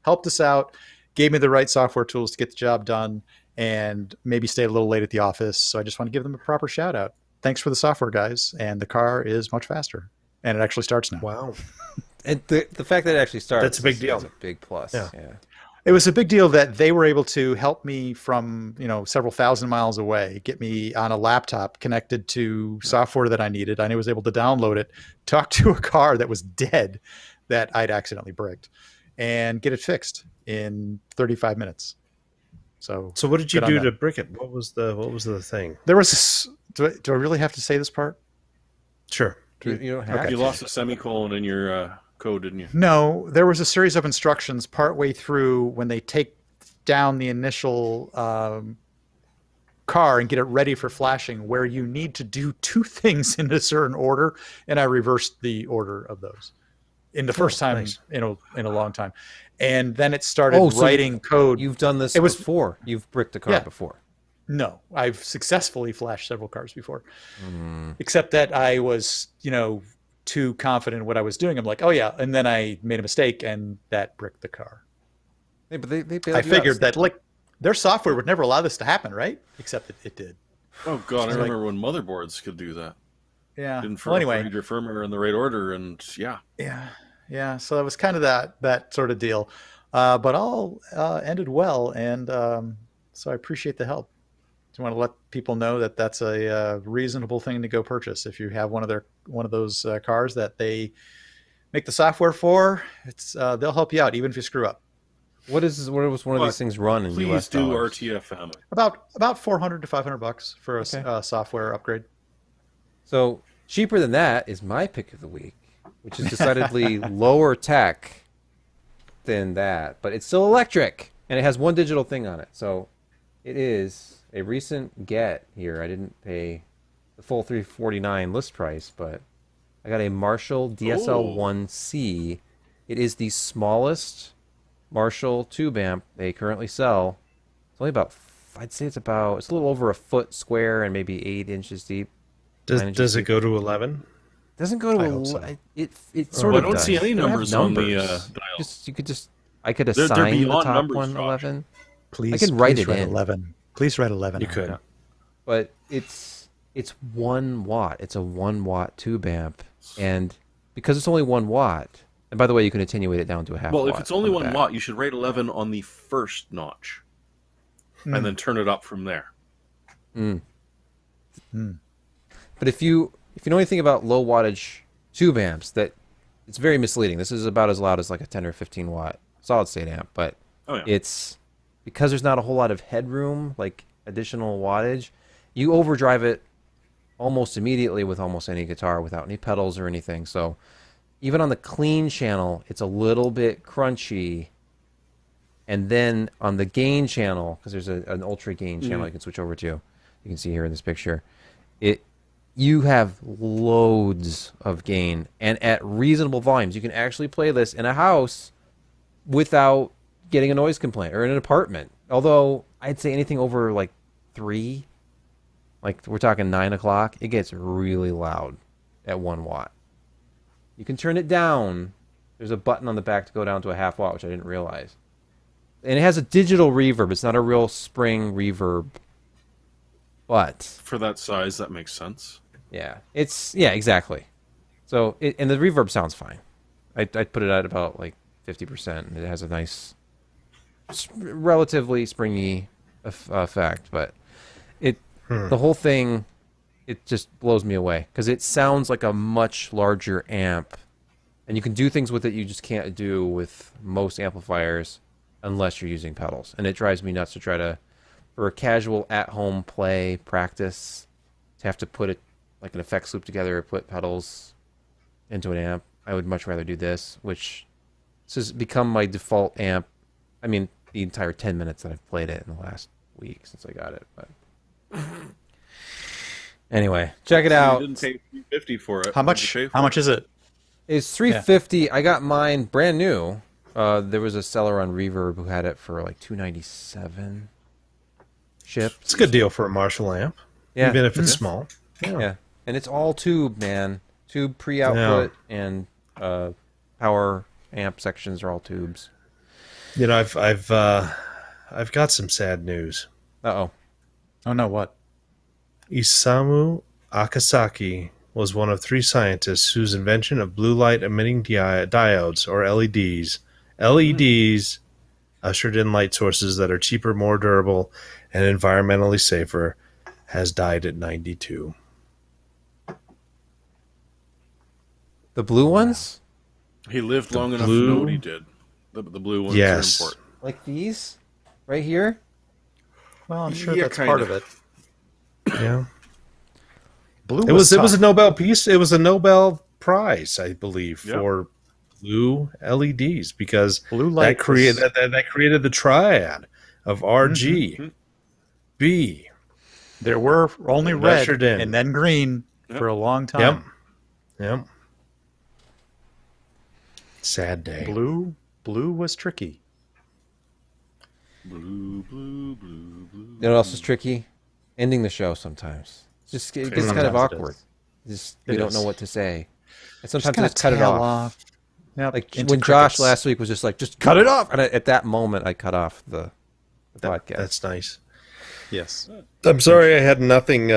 helped us out, gave me the right software tools to get the job done, and maybe stayed a little late at the office. So I just want to give them a proper shout out. Thanks for the software, guys. And the car is much faster, and it actually starts now. Wow. And the fact that it actually starts, That's a big deal. is a big plus. Yeah. Yeah. It was a big deal that they were able to help me from, several thousand miles away, get me on a laptop connected to software that I needed. I was able to download it, talk to a car that was dead that I'd accidentally bricked, and get it fixed in 35 minutes. So So what did you good on do them. to brick it? What was the thing? There was this, do I really have to say this part? Sure. You don't have Okay. to. You lost a semicolon in your code, didn't you? No, there was a series of instructions partway through when they take down the initial car and get it ready for flashing, where you need to do two things in a certain order, and I reversed the order of those in the first time nice. in a long time, and then it started Oh, so writing code. You've done this It was- before. You've bricked a car Yeah. before. No, I've successfully flashed several cars before, except that I was, too confident in what I was doing. I'm like, oh yeah, and then I made a mistake, and that bricked the car. Hey, but they bailed I you out. figured that their software would never allow this to happen, right? Except it did. Oh god, I Like- remember when motherboards could do that. Yeah. Didn't Well, anyway, read your firmware in the right order, and yeah. So that was kind of that sort of deal, but all ended well, and so I appreciate the help. Do you want to let people know that that's a reasonable thing to go purchase if you have one of those cars that they make the software for? It's they'll help you out even if you screw up. What was one of But these things run in please US do dollars? RTFM. About $400 to $500 for a Okay. software upgrade. So cheaper than that is my pick of the week, which is decidedly lower tech than that, but it's still electric and it has one digital thing on it. So it is a recent get here. I didn't pay the full $349 list price, but I got a Marshall DSL1C. It is the smallest Marshall tube amp they currently sell. It's only about, I'd say it's a little over a foot square and maybe 8 inches deep. Does it go to 11? Doesn't go to I a hope so. it sort I of don't does. see any They don't have numbers on the numbers. dial. I could They're assign the beyond top numbers, one Josh. 11, Please, I can write please it write in. 11. Please write 11. You on could. it. but it's 1 watt. It's a 1 watt tube amp, and because it's only 1 watt. And by the way, you can attenuate it down to a half. Well, watt if it's only on the 1 back. watt, you should rate 11 on the first notch, and then turn it up from there. But if you know anything about low wattage tube amps, that it's very misleading. This is about as loud as like a 10 or 15 watt solid state amp, but Oh yeah. it's because there's not a whole lot of headroom, like additional wattage, you overdrive it almost immediately with almost any guitar without any pedals or anything. So even on the clean channel, it's a little bit crunchy. And then on the gain channel, because there's an ultra gain channel you can switch over to, you can see here in this picture, you have loads of gain, and at reasonable volumes. You can actually play this in a house without getting a noise complaint, or in an apartment. Although I'd say anything over like 3, like we're talking 9 o'clock, it gets really loud at 1 watt. You can turn it down. There's a button on the back to go down to a half watt, which I didn't realize. And it has a digital reverb. It's not a real spring reverb. But For that size, that makes sense. yeah, exactly. So and the reverb sounds fine. I'd put it at about like 50%, and it has a nice, relatively springy effect. But the whole thing, it just blows me away because it sounds like a much larger amp, and you can do things with it you just can't do with most amplifiers unless you're using pedals. And it drives me nuts to try to, for a casual at-home play practice, to have to put it like an effects loop together or put pedals into an amp. I would much rather do this, which has become my default amp. I mean, the entire 10 minutes that I've played it in the last week since I got it. But anyway, check it out. You didn't pay $350 for it. How What'd much? you pay for How much is it? It's $350. I got mine brand new. There was a seller on Reverb who had it for like $297 shipped. It's a good deal for a Marshall amp, Yeah, even if it's small. yeah, and it's all tube, man. Tube pre-output and power amp sections are all tubes. You know, I've got some sad news. Uh-oh. Oh no, what? Isamu Akasaki was one of 3 scientists whose invention of blue light emitting diodes, or LEDs, ushered in light sources that are cheaper, more durable, and environmentally safer, has died at 92. The blue ones? He lived long enough to blue- know what he did. The blue ones Yes. are important. Like these? Right here? Well, I'm sure Yeah, that's part of kinda. it. Yeah. Blue It was a tough. Nobel Peace. It was a Nobel Prize, I believe, Yep. for blue LEDs because Blue light that created was- that created the triad of RG, B. There were only And red ushered in. and then green Yep. for a long Yep. time. Yep. Sad day. Blue was tricky. Blue, blue, blue, blue. You know what else is tricky? Ending the show sometimes. It gets kind of Sometimes it awkward. is. We It don't is. know what to say. And sometimes kinda just cut it tail off. Yep, Like into when Josh crickets. last week was just like, just cut it off. And at that moment, I cut off the podcast. That's nice. Yes. I'm sorry I had nothing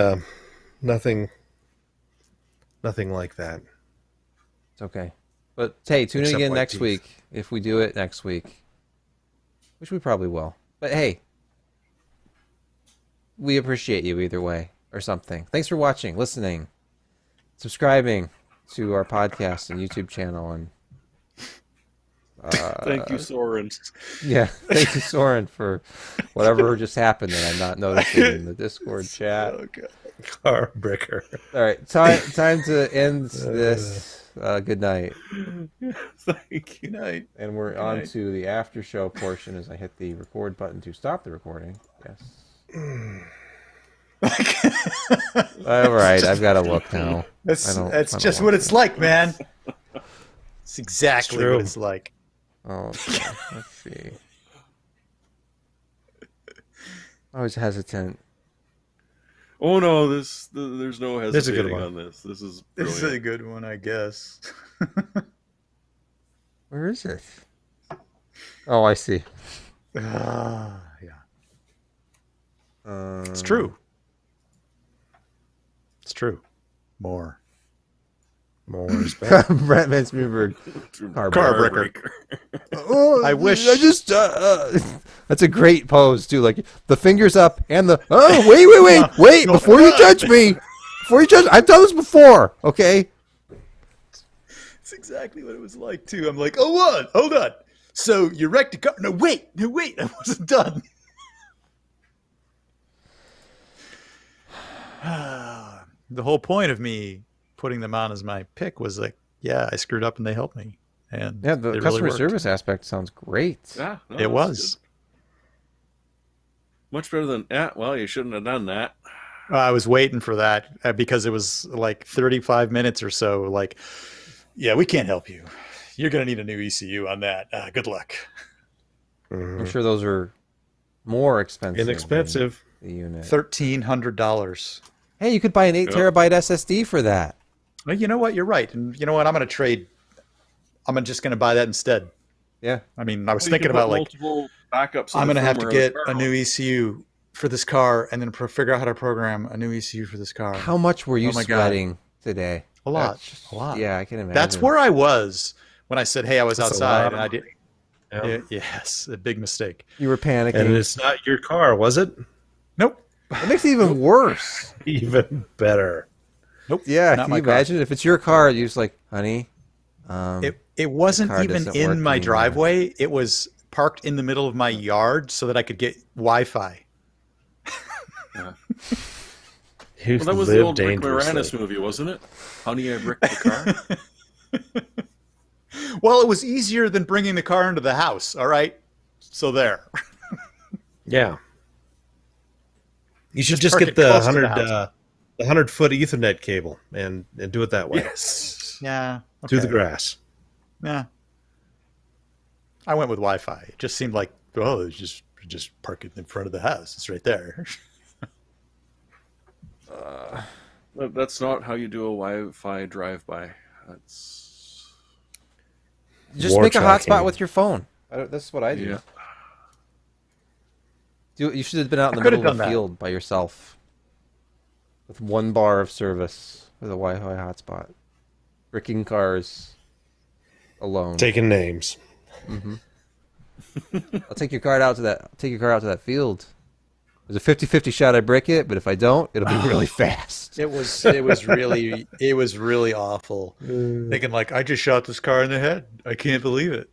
like that. It's okay. But hey, tune in Except again white next teeth. week if we do it next week, which we probably will. But hey, we appreciate you either way or something. Thanks for watching, listening, subscribing to our podcast and YouTube channel. And Thank you, Soren. yeah, thank you, Soren, for whatever just happened that I'm not noticing in the Discord chat. Car bricker. All right, time to end this. Good night. Thank you. Night. And we're on to the after show portion as I hit the record button to stop the recording. Yes. All right, I've got to look now. That's I don't just want what it's like, man. It's exactly true. what it's like. Oh, okay. Let's see. I was hesitant. Oh no, there's no This is a good hesitating one. on this. This is This is brilliant. a good one, I guess. Where is it? Oh, I see. Yeah. It's true. It's true. More. More is better. Brent Van Smooberg. Car breaker. Oh, I wish- I just. That's a great pose too. Like the fingers up and the. Oh, wait! Before you judge me, I've done this before. Okay. It's exactly what it was like too. I'm like, hold on. So you wrecked a car? No, wait, I wasn't done. The whole point of me putting them on as my pick was like, yeah, I screwed up and they helped me. And Yeah, the it really customer worked. service aspect sounds great. Yeah, no, It that's was. good. Much better than well, you shouldn't have done that. I was waiting for that because it was like 35 minutes or so. Like, yeah, we can't help you. You're going to need a new ECU on that. Good luck. I'm sure those are more expensive. than Inexpensive. The unit. $1,300. Hey, you could buy an 8 Yep. terabyte SSD for that. Well, you know what? You're right. And you know what? I'm going to trade. I'm just going to buy that instead. Yeah. I mean, I was You thinking can put about like, multiple backups. in I'm the going to have to firmware of get the a car. new ECU for this car and then figure out how to program a new ECU for this car. How much were you Oh my God. sweating today? A lot. That's just- A lot. Yeah, I can imagine. That's where I was when I said, hey, I was That's a outside. lot And of I did. Yeah. Yes, a big mistake. you were panicking. And it's not your car, was it? Nope. It makes it even worse. Even better. Nope. Yeah, Not can my you car. imagine if it's your car? You're just like, honey. It wasn't car even doesn't in work my anymore. driveway. It was parked in the middle of my yard so that I could get Wi-Fi. You Well, that was the live old Rick dangerously. Moranis movie, wasn't it? Honey, I wrecked the car. Well, it was easier than bringing the car into the house. All right. So there. Yeah. You should just park get it the close to the 100-foot Ethernet cable and do it that way Yes. Yeah. through the grass. Yeah. I went with Wi-Fi. It just seemed like, oh, it's just park it in front of the house. It's right there. That's not how you do a Wi-Fi drive-by. That's Just War make a tracking. hotspot with your phone. That's what I do. yeah. You should have been out in the could've middle of done a that. field by yourself with 1 bar of service. with a Wi-Fi hotspot. Bricking cars alone. Taking names. I'll take your car out to that field. There's a 50-50 shot I brick it, but if I don't, it'll be really fast. It was really awful. Thinking like, I just shot this car in the head. I can't believe it.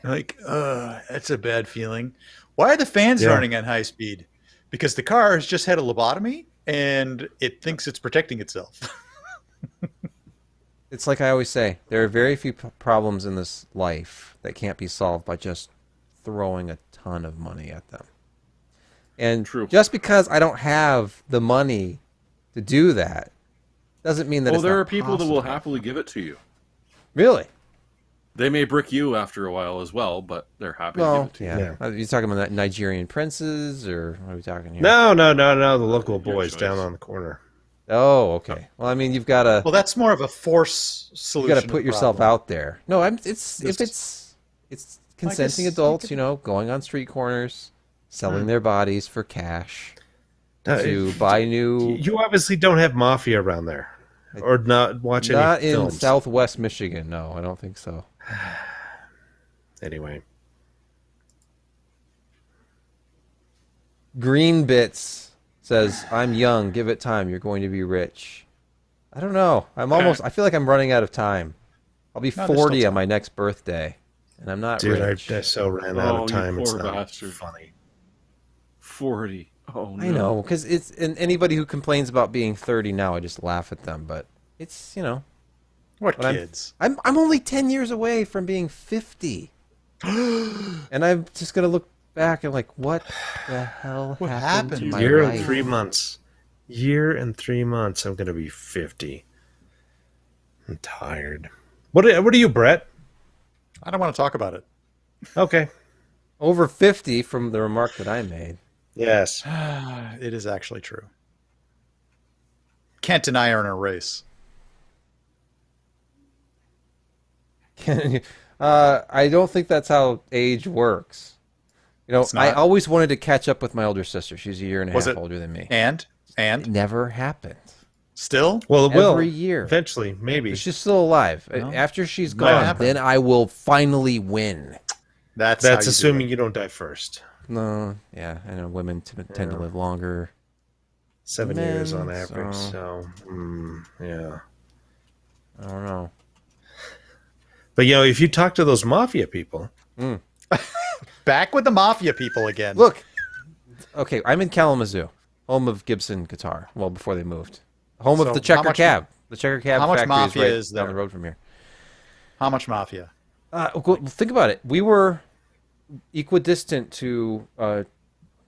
Like, that's a bad feeling. Why are the fans running at high speed? Because the car has just had a lobotomy and it thinks it's protecting itself. It's like I always say, there are very few problems in this life that can't be solved by just throwing a ton of money at them. And True. just because I don't have the money to do that doesn't mean that Well, it's there not are people that will possible. happily give it to you. Really? They may brick you after a while as well, but they're happy to give Well, it to you. yeah. Are you talking about Nigerian princes, or what are we talking here? No. The local Your boys choice. down on the corner. Oh, okay. Well, I mean, you've got to Well, that's more of a force you solution. got to to put the yourself problem. out there. No, it's consenting you adults, could- going on street corners, selling their bodies for cash No, to buy new. You obviously don't have mafia around there, or not watch any Not in films. Southwest Michigan. No, I don't think so. Anyway, Green Bits says, "I'm young. Give it time. You're going to be rich." I don't know. I feel like I'm running out of time. I'll be No, there's 40 still on my next birthday, and I'm not dude, rich. I so ran out Oh, of you time. It's poor not bastard. funny. 40. Oh, no. I know, because and anybody who complains about being 30 now, I just laugh at them. But it's What But kids? I'm only 10 years away from being 50, and I'm just gonna look back and like, what the hell What happened to happened? my Year life? and 3 months. Year and 3 months. I'm gonna be 50. I'm tired. What are you, Brett? I don't want to talk about it. Okay. Over 50 from the remark that I made. Yes. It is actually true. Can't deny her in a race. I don't think that's how age works. It's I not? always wanted to catch up with my older sister. She's a year and a Was half it- older than me. And It never happened. still, Well, it will Every year. eventually, maybe. She's still alive. No. After she's Might gone, happen. then I will finally win. that's That's how you assuming do you don't die first. No, yeah, I know women tend to live longer. 7 years on Men, average. so- So, yeah. I don't know. But if you talk to those mafia people, it. Back with the mafia people again. Look, okay, I'm in Kalamazoo, home of Gibson Guitar. Well, before they moved, home So of the how Checker much- Cab. The Checker Cab how much factory mafia is right is down there? the road from here. How much mafia? Well, think about it. We were equidistant to, if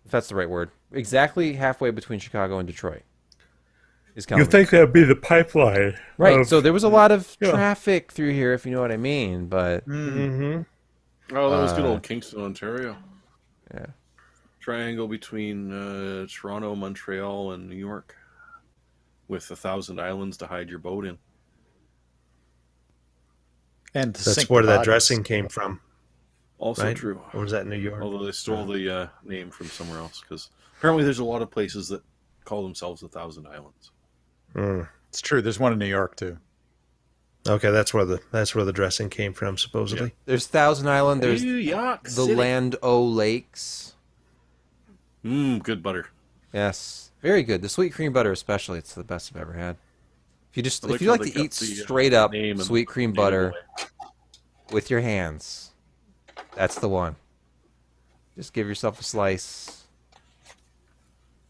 that's the right word, exactly halfway between Chicago and Detroit. Is Kalamazoo. that'd be the pipeline? Right, so there was a lot of traffic through here, if you know what I mean, but Mm-hmm. Oh, that was good old Kingston, Ontario. yeah. Triangle between Toronto, Montreal, and New York, with 1,000 islands to hide your boat in. And to That's sink where the that bodies. dressing came from, Also right? true. Or was that New York? Although they stole the name from somewhere else, because apparently there's a lot of places that call themselves 1,000 Islands. Mm. It's true. There's one in New York too. Okay, that's where the dressing came from, supposedly. There's Thousand Island, there's New York the City. Land O Lakes. Good butter. Yes, very good. The sweet cream butter, especially, it's the best I've ever had. If you how like they to got eat the, straight up name and sweet cream name butter away. with your hands, that's the one. Just give yourself a slice.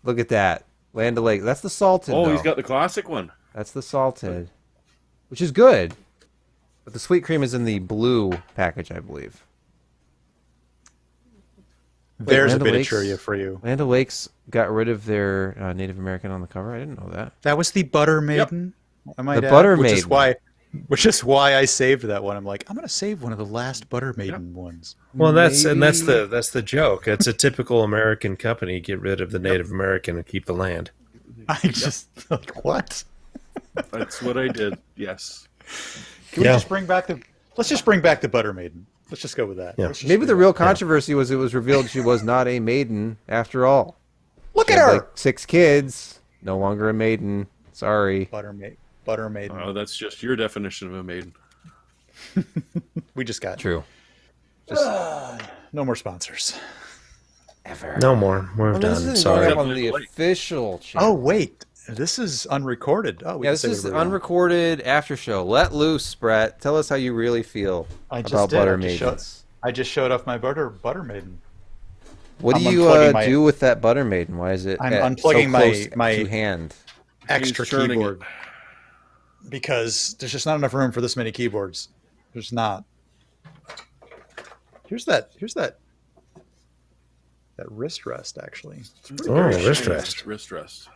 Look at that, Land O Lakes. That's the salted. Oh, though. he's got the classic one. That's the salted, which is good. But the sweet cream is in the blue package, I believe. There's a Land bit of O'Lakes? trivia for you. Land O'Lakes got rid of their Native American on the cover. I didn't know that. That was the Butter Maiden. I might The add, Butter which is Maiden. why I saved that one. I'm like, I'm gonna save one of the last Butter Maiden ones. Well, that's Maybe- the joke. It's a typical American company. Get rid of the Native American and keep the land. I just like what? That's what I did. Yes. Can we Yeah. just bring back the? Let's just bring back the Butter Maiden. Let's just go with that. Yeah. Let's just Maybe do the that. real controversy was it was revealed she was not a maiden after all. Look She at had, her. like 6 kids, no longer a maiden. Sorry. Butter Maiden. Butter Maiden. Oh, that's just your definition of a maiden. We just got True. no more sponsors. Ever. No more. We're Well, done. this isn't Sorry. going up on the official channel. Oh wait, this is unrecorded. Oh, we Yeah, can this say is the whatever we want. unrecorded after show. Let loose, Brett. Tell us how you really feel I just about did. Butter I just Maidens. I just showed off my Butter Maiden. What do I'm you unplugging my- do with that Butter Maiden? Why is it I'm so unplugging close my to hand? Extra He's turning keyboard because there's just not enough room for this many keyboards. There's not. Here's that wrist rest actually. It's pretty Oh, good. wrist rest. Wrist rest.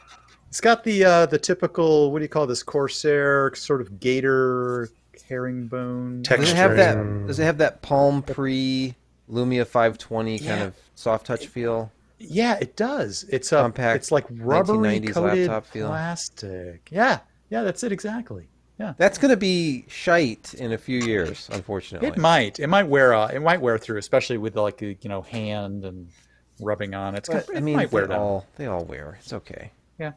It's got the typical, what do you call this, Corsair sort of gator herringbone. Does it have that? Texturing. Does it have that Palm Pre Lumia 520 kind of soft touch feel? Yeah, it does. It's a Compact it's like rubbery 1990s coated laptop feel. plastic. Yeah, that's it exactly. Yeah. That's going to be shite in a few years, unfortunately. It might wear through, especially with like the hand and rubbing on. It's But, it I mean, might wear down. they all wear. It's okay. Yeah.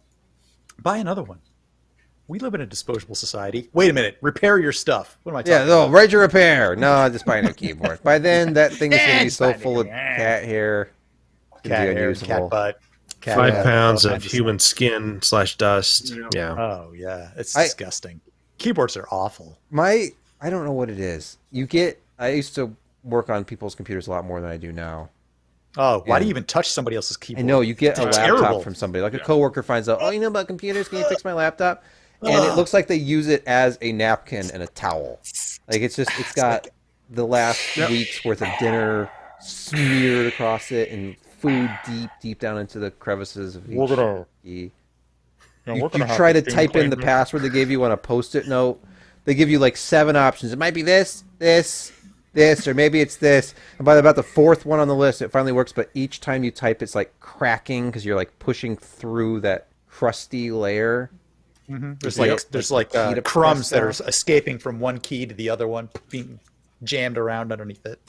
Buy another one. We live in a disposable society. Wait a minute. Repair your stuff. What am I talking Yeah, about? no, ready to repair. No, just buy a new keyboard. By then, that thing is going to be It's so fine. full of cat hair. It's gonna Cat be hair, unusable. cat butt. Cat 5 butt, pounds all of kinds human skin / dust. Yeah. Yeah. Oh yeah, it's I- disgusting. Keyboards are awful. I don't know what it is. I used to work on people's computers a lot more than I do now. Oh, why do And- you even touch somebody else's keyboard? I know you get a It's laptop terrible. from somebody, like a Yeah. coworker finds out, oh, you know about computers? Can you fix my laptop? And it looks like they use it as a napkin and a towel. Like it's got the last week's worth of dinner smeared across it and food deep down into the crevices of each We're gonna- key. Yeah, You we're gonna have try to steam type in clean the this. password they gave you on a post-it note. They give you like 7 options. It might be this, or maybe it's this. And by about the 4th one on the list, it finally works. But each time you type, it's like cracking because you're like pushing through that crusty layer. There's Yep. like there's like Key to crumbs press that are down. escaping from one key to the other one, being jammed around underneath it.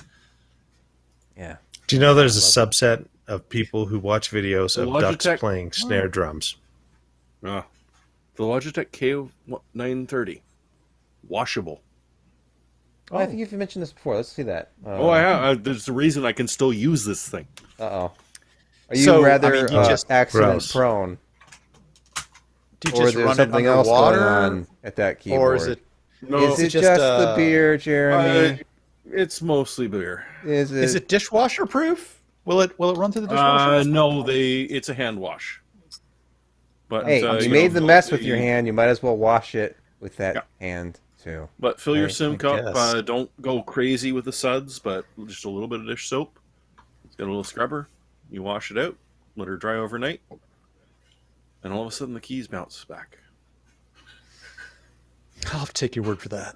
Yeah. Do you know there's a subset of people who watch videos The of ducks Logitech- playing snare drums? The Logitech K930. Washable. Oh, I think you've mentioned this before. Let's see that. Oh, I have. There's a reason I can still use this thing. Uh-oh. Are you So, I rather mean, you just- accident Gross. prone? Do you Or is just there run it something else underwater, going on at that keyboard? or is it No, Is it just, just the beer, Jeremy? it's mostly beer. is it dishwasher proof? Will it run through the dishwasher? No, it's a hand wash. But Hey, you know, made the mess with you- your hand. You might as well wash it with that Yeah. hand too. But fill your I sim cup. guess. Don't go crazy with the suds, but just a little bit of dish soap. It's got a little scrubber. You wash it out, let her dry overnight, and all of a sudden the keys bounce back. I'll have to take your word for that.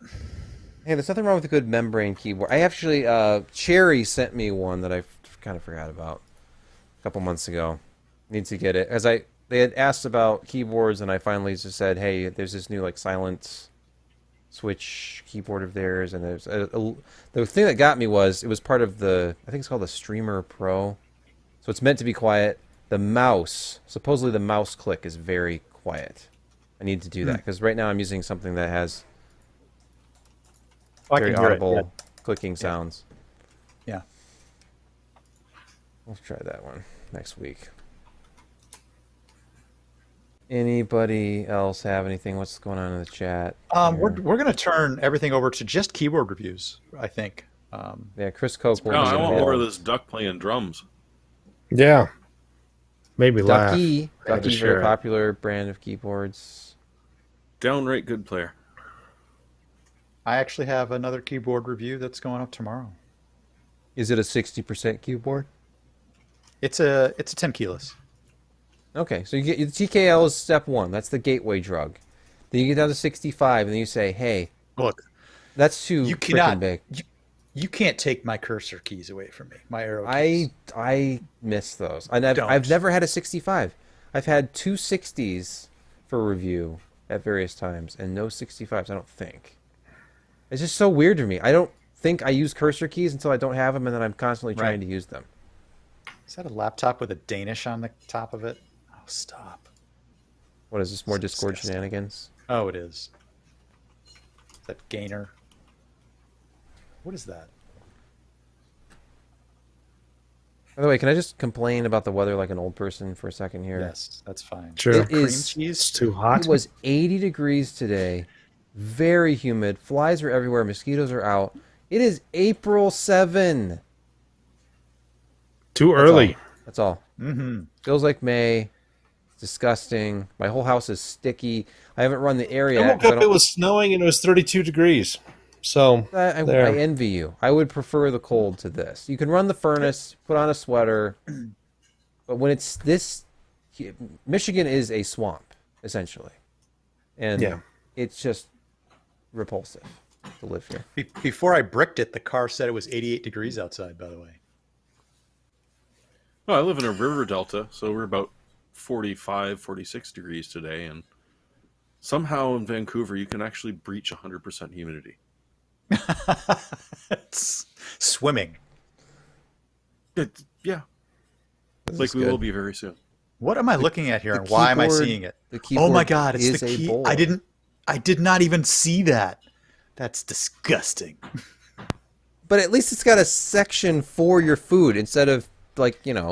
Hey, there's nothing wrong with a good membrane keyboard. I actually, Cherry sent me one that I kind of forgot about a couple months ago. Need to get it they had asked about keyboards, and I finally just said, "Hey, there's this new like silent switch keyboard of theirs," and there's the thing that got me was it was part of I think it's called the Streamer Pro, so it's meant to be quiet. The mouse, supposedly the mouse click is very quiet. I need to do that because right now I'm using something that has I very can hear it, audible clicking sounds. Yeah. Let's try that one next week. Anybody else have anything? What's going on in the chat? We're here? going to turn everything over to just keyboard reviews, I think. Yeah, Chris Coke. No, I want more of this duck playing drums. Yeah. Made me laugh. Ducky. Had to Ducky, share very it. popular brand of keyboards. Downright good player. I actually have another keyboard review that's going up tomorrow. Is it a 60% keyboard? It's a 10 keyless. Okay, so you get the TKL is step 1. That's the gateway drug. Then you get down to 65, and then you say, "Hey, Look, that's too you freaking cannot big." you can't take my cursor keys away from me. My arrow I keys. I miss those. And I've Don't. never had a 65. I've had 2 60s for review at various times, and no 65s. I don't think. It's just so weird to me. I don't think I use cursor keys until I don't have them, and then I'm constantly trying Right. to use them. Is that a laptop with a Danish on the top of it? Oh, stop. What is this? More So Discord disgusting. shenanigans? Oh, it is. That gainer. What is that? By the way, can I just complain about the weather like an old person for a second here? Yes, that's fine. Sure. It is. Cream It's cheese. too hot. It was 80 degrees today. Very humid. Flies are everywhere. Mosquitoes are out. It is April 7. Too early. That's all. Mm-hmm. Feels like May. It's disgusting. My whole house is sticky. I haven't run the air I yet. woke up, it was snowing, and it was 32 degrees. So, I there. envy you. I would prefer the cold to this. You can run the furnace, put on a sweater, but when it's this, Michigan is a swamp essentially, and Yeah. it's just repulsive to live here. Before I bricked it, the car said it was 88 degrees outside, by the way. Well, I live in a river delta, so we're about 45, 46 degrees today, and somehow in Vancouver you can actually breach 100% humidity. It's swimming. Yeah, This like is we good. will be very soon. What am I looking at here, the and why am I keyboard- seeing it? The Oh keyboard my God! It's is the a key. bowl. I did not even see that. That's disgusting. But at least it's got a section for your food instead of like Yeah,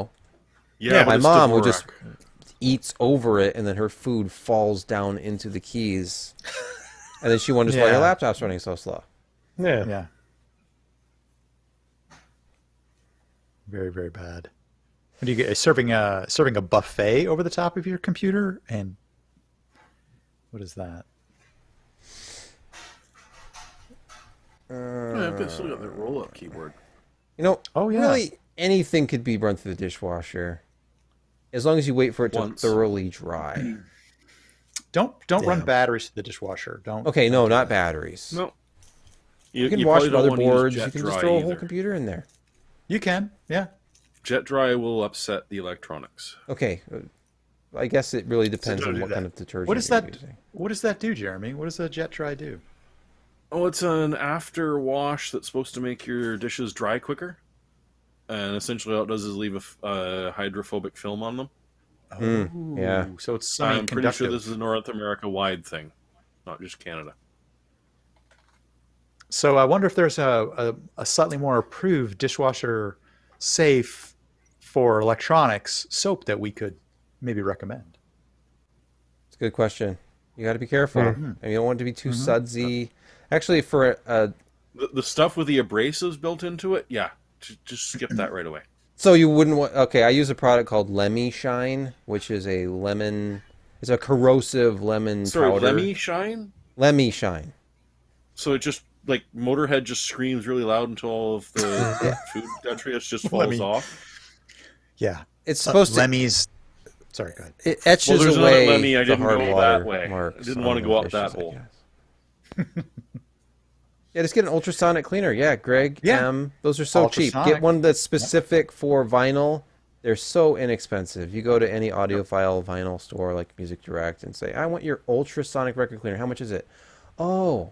my but it's mom who just Dvorak. eats over it and then her food falls down into the keys, and then she wonders why Yeah. her laptop's running so slow. Yeah. Yeah. Very, very bad. What do you get? Serving a buffet over the top of your computer, and what is that? Yeah, I've still got that roll-up keyboard. You know, Oh, yeah. really anything could be run through the dishwasher as long as you wait for it to Once. thoroughly dry. Don't run Yeah. batteries through the dishwasher. Don't. Okay, no, not batteries. No, You can you wash probably don't wanna use motherboards. You jet can just dry throw a whole either. computer in there. You can. Yeah. Jet dry will upset the electronics. Okay, I guess it really depends don't on do what that. kind of detergent What does you're that? using. What does that do, Jeremy? What does a jet dry do? Oh, it's an after wash that's supposed to make your dishes dry quicker. And essentially all it does is leave a hydrophobic film on them. yeah. So it's I'm pretty sure semi-conductive. this is a North America-wide thing, not just Canada. So I wonder if there's a slightly more approved dishwasher safe for electronics soap that we could maybe recommend. It's a good question. You got to be careful. I mean, you don't want it to be too sudsy. Actually, for The stuff with the abrasives built into it, yeah, just skip that right away. so you wouldn't want. Okay, I use a product called Lemmy Shine, which is a lemon. It's a corrosive lemon Sorry, powder. Lemmy Shine? Lemmy Shine. So it just, like, Motorhead just screams really loud until all of the food detritus just falls Lemmy. off. Yeah. It's supposed to. Lemmy's. Sorry, go ahead. It etches Well, there's another away Lemmy, I the didn't hard go water that way. I marks didn't on wanna the go up dishes, that I hole. guess. Yeah, just get an ultrasonic cleaner. Yeah, Greg. Yeah. Those are so cheap. Ultrasonic. Get one that's specific for vinyl. They're so inexpensive. You go to any audiophile vinyl store like Music Direct and say, "I want your ultrasonic record cleaner. How much is it?" Oh,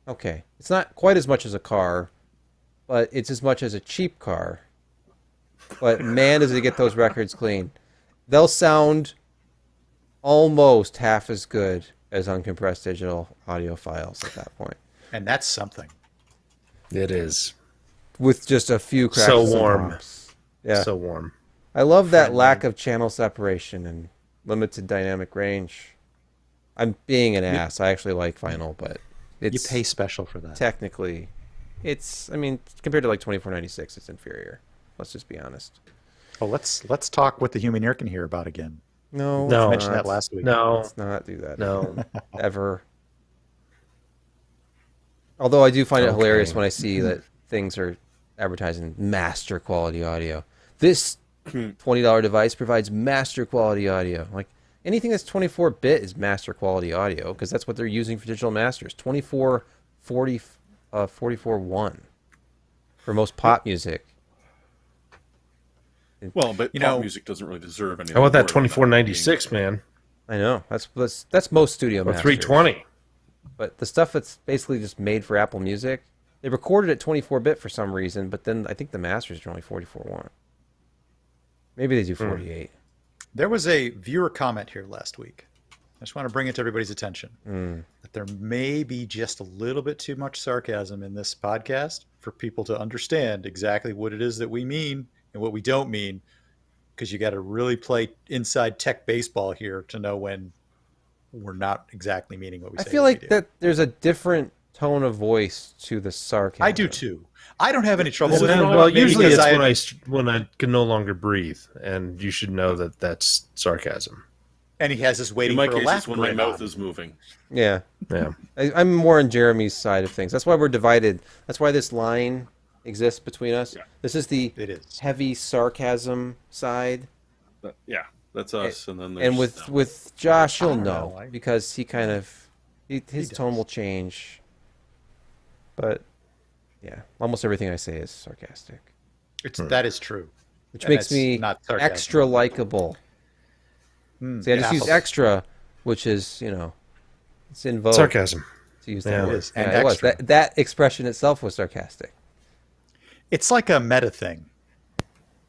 okay. It's not quite as much as a car, but it's as much as a cheap car. But man, does it get those records clean. They'll sound almost half as good as uncompressed digital audio files at that point, And that's something. It is. with just a few cracks. So and warm. pops. Yeah, So warm. I love that lack of channel separation and limited dynamic range. I'm being an ass. I actually like vinyl, but You it's pay special for that. technically, it's. I mean, compared to like 2496, it's inferior. Let's just be honest. Oh, let's talk what the human ear can hear about again. No, No. I let's mentioned not. that last week. No. Let's not do that. No. Ever. Although I do find it Okay. hilarious when I see that things are advertising master quality audio. This $20 device provides master quality audio. Like anything that's 24-bit is master quality audio because that's what they're using for digital masters. 24, 40, 44.1 for most pop music. Well, but You pop know- music doesn't really deserve any. How about that more than 2496, man? I know that's most studio Or masters. 320? But the stuff that's basically just made for Apple Music, they recorded at 24-bit for some reason, but then I think the masters are only 44.1. Maybe they do 48. There was a viewer comment here last week. just want to bring it to everybody's attention that there may be just a little bit too much sarcasm in this podcast for people to understand exactly what it is that we mean and what we don't mean, because you got to really play inside tech baseball here to know when we're not exactly meaning what we say. I feel like that there's a different tone of voice to the sarcasm. I do too. I don't have any trouble with it. Well, maybe usually because it's when I can no longer breathe, and you should know that that's sarcasm. and he has this In waiting my for a case, laugh it's when my grin mouth on. is moving. Yeah. Yeah. I'm more on Jeremy's side of things. That's why we're divided. That's why this line exists between us. Yeah. This is the It is. heavy sarcasm side. Yeah, that's us. And then there's And with Josh, you'll I don't know know. because he kind of his does. tone will change. But yeah, almost everything I say is sarcastic, That is true. which And makes that's me not sarcasm. extra likable. See, I just use extra, which is it's in vogue Sarcasm. to use Yeah, that it word. is. And Yeah, it was. extra. That expression itself was sarcastic. It's like a meta thing.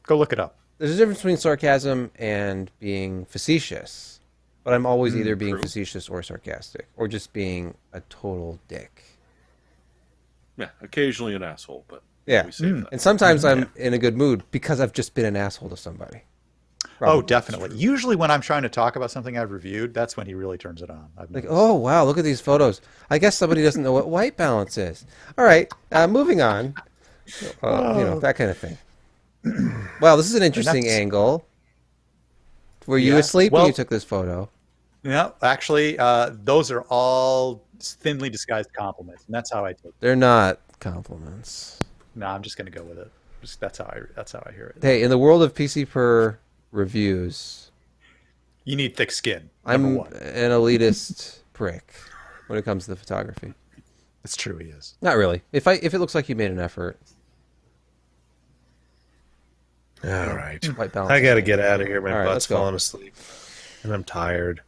Go look it up. There's a difference between sarcasm and being facetious, but I'm always either being true. facetious or sarcastic, or just being a total dick. yeah, occasionally an asshole, but Yeah, we save that. and sometimes I'm in a good mood because I've just been an asshole to somebody. Oh, definitely. Usually when I'm trying to talk about something I've reviewed, that's when he really turns it on. I've Like, noticed. oh wow, look at these photos. I guess somebody doesn't know what white balance is. All right, moving on. That kind of thing. Wow, this is an interesting that's- angle. Were you Yeah, asleep when well- you took this photo? No, actually, those are all thinly disguised compliments, and that's how I take it. They're not compliments. No, I'm just going to go with it. That's how I hear it. Hey, in the world of PC per reviews, You need thick skin. Number I'm one. an elitist prick when it comes to the photography. It's true. He is. Not really. If it looks like you made an effort, All right. white balance. I got to get out of here. My All right, butt's let's go. falling asleep, and I'm tired.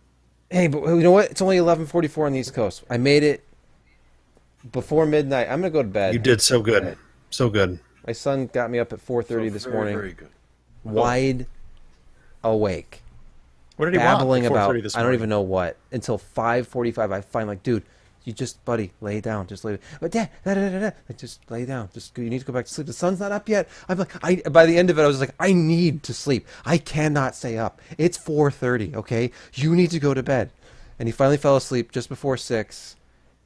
Hey, but you know what? It's only 11:44 on the East Coast. I made it before midnight. I'm gonna go to bed. You did so good. So good. My son got me up at 4:30 this Very, morning, very good. wide awake, What did he babbling want? at about 4:30 this I don't morning? even know what until 5:45. I find like, dude, you just, buddy, lay down, just lay. But dad, like, just lay down. You need to go back to sleep. The sun's not up yet. I'm like, by the end of it, I was like, I need to sleep. I cannot stay up. It's 4:30. Okay, you need to go to bed. And he finally fell asleep just before 6,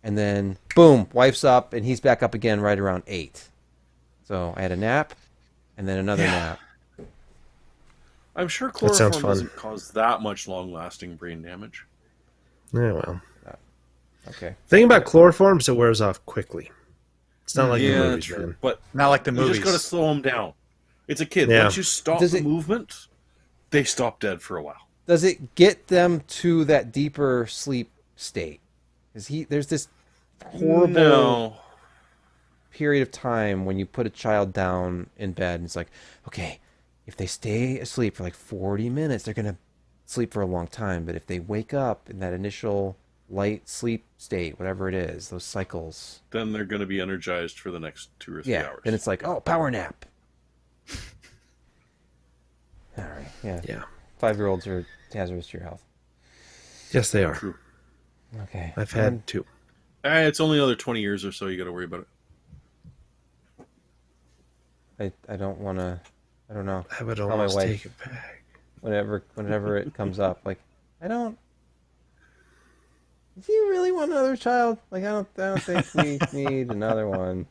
and then boom, wife's up, and he's back up again right around 8. So I had a nap, and then another nap. I'm sure That sounds chloroform fun. doesn't cause that much long-lasting brain damage. Yeah, well. Okay. Thing about chloroform is it wears off quickly. It's not like the yeah, movies, true. man. But Not like the you movies. just got to slow them down. It's a kid. Yeah. Once you stop Does the it- movement, they stop dead for a while. Does it get them to that deeper sleep state? There's this horrible No. period of time when you put a child down in bed and it's like, okay, if they stay asleep for like 40 minutes, they're going to sleep for a long time. But if they wake up in that initial light sleep state, whatever it is, those cycles, Then they're going to be energized for the next 2 or 3 yeah, hours. then it's like, oh, power nap. All right, yeah. Yeah. 5-year-olds are hazardous to your health. Yes, they are. True. Okay. I've had two. It's only another 20 years or so you got to worry about it. I don't want to. I don't know. I would Tell my almost wife. take it back. Whenever it comes up, like, I don't. Do you really want another child? Like, I don't think we need another one.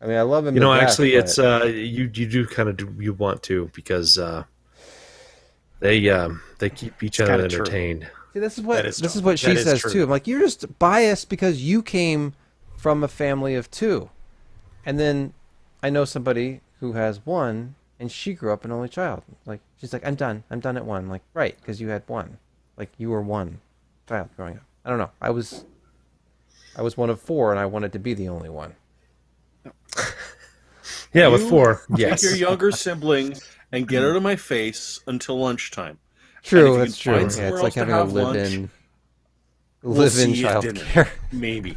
I mean, I love him. You to know, death, actually, but- it's you do kind of you want to because they keep each other kinda true. entertained. See, this is That is this is true. what she That is says true. too. I'm like, you're just biased because you came from a family of 2, and then I know somebody who has 1, and she grew up an only child. Like, she's like, I'm done at 1. Like, right, because you had 1. Like, you were 1 child growing up. I don't know. I was one of 4, and I wanted to be the only one. Yeah, with You 4. Take Yes. your younger sibling and get out of my face until lunchtime. True, if you that's can true. find Yeah, somewhere it's like else to having a have live-in, We'll see you at child dinner. care. Maybe.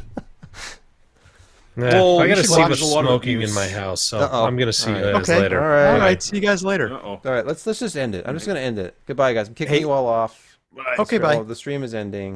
Yeah, Well, I you gotta should see watch what's a lot of smoking in abuse. my house, so Uh-oh. I'm gonna see you All right. guys later. All right. See you guys later. Uh-oh. All right, let's just end it. I'm just gonna end it. Goodbye, guys. I'm kicking Hey. you all off. Okay, bye. The stream is ending.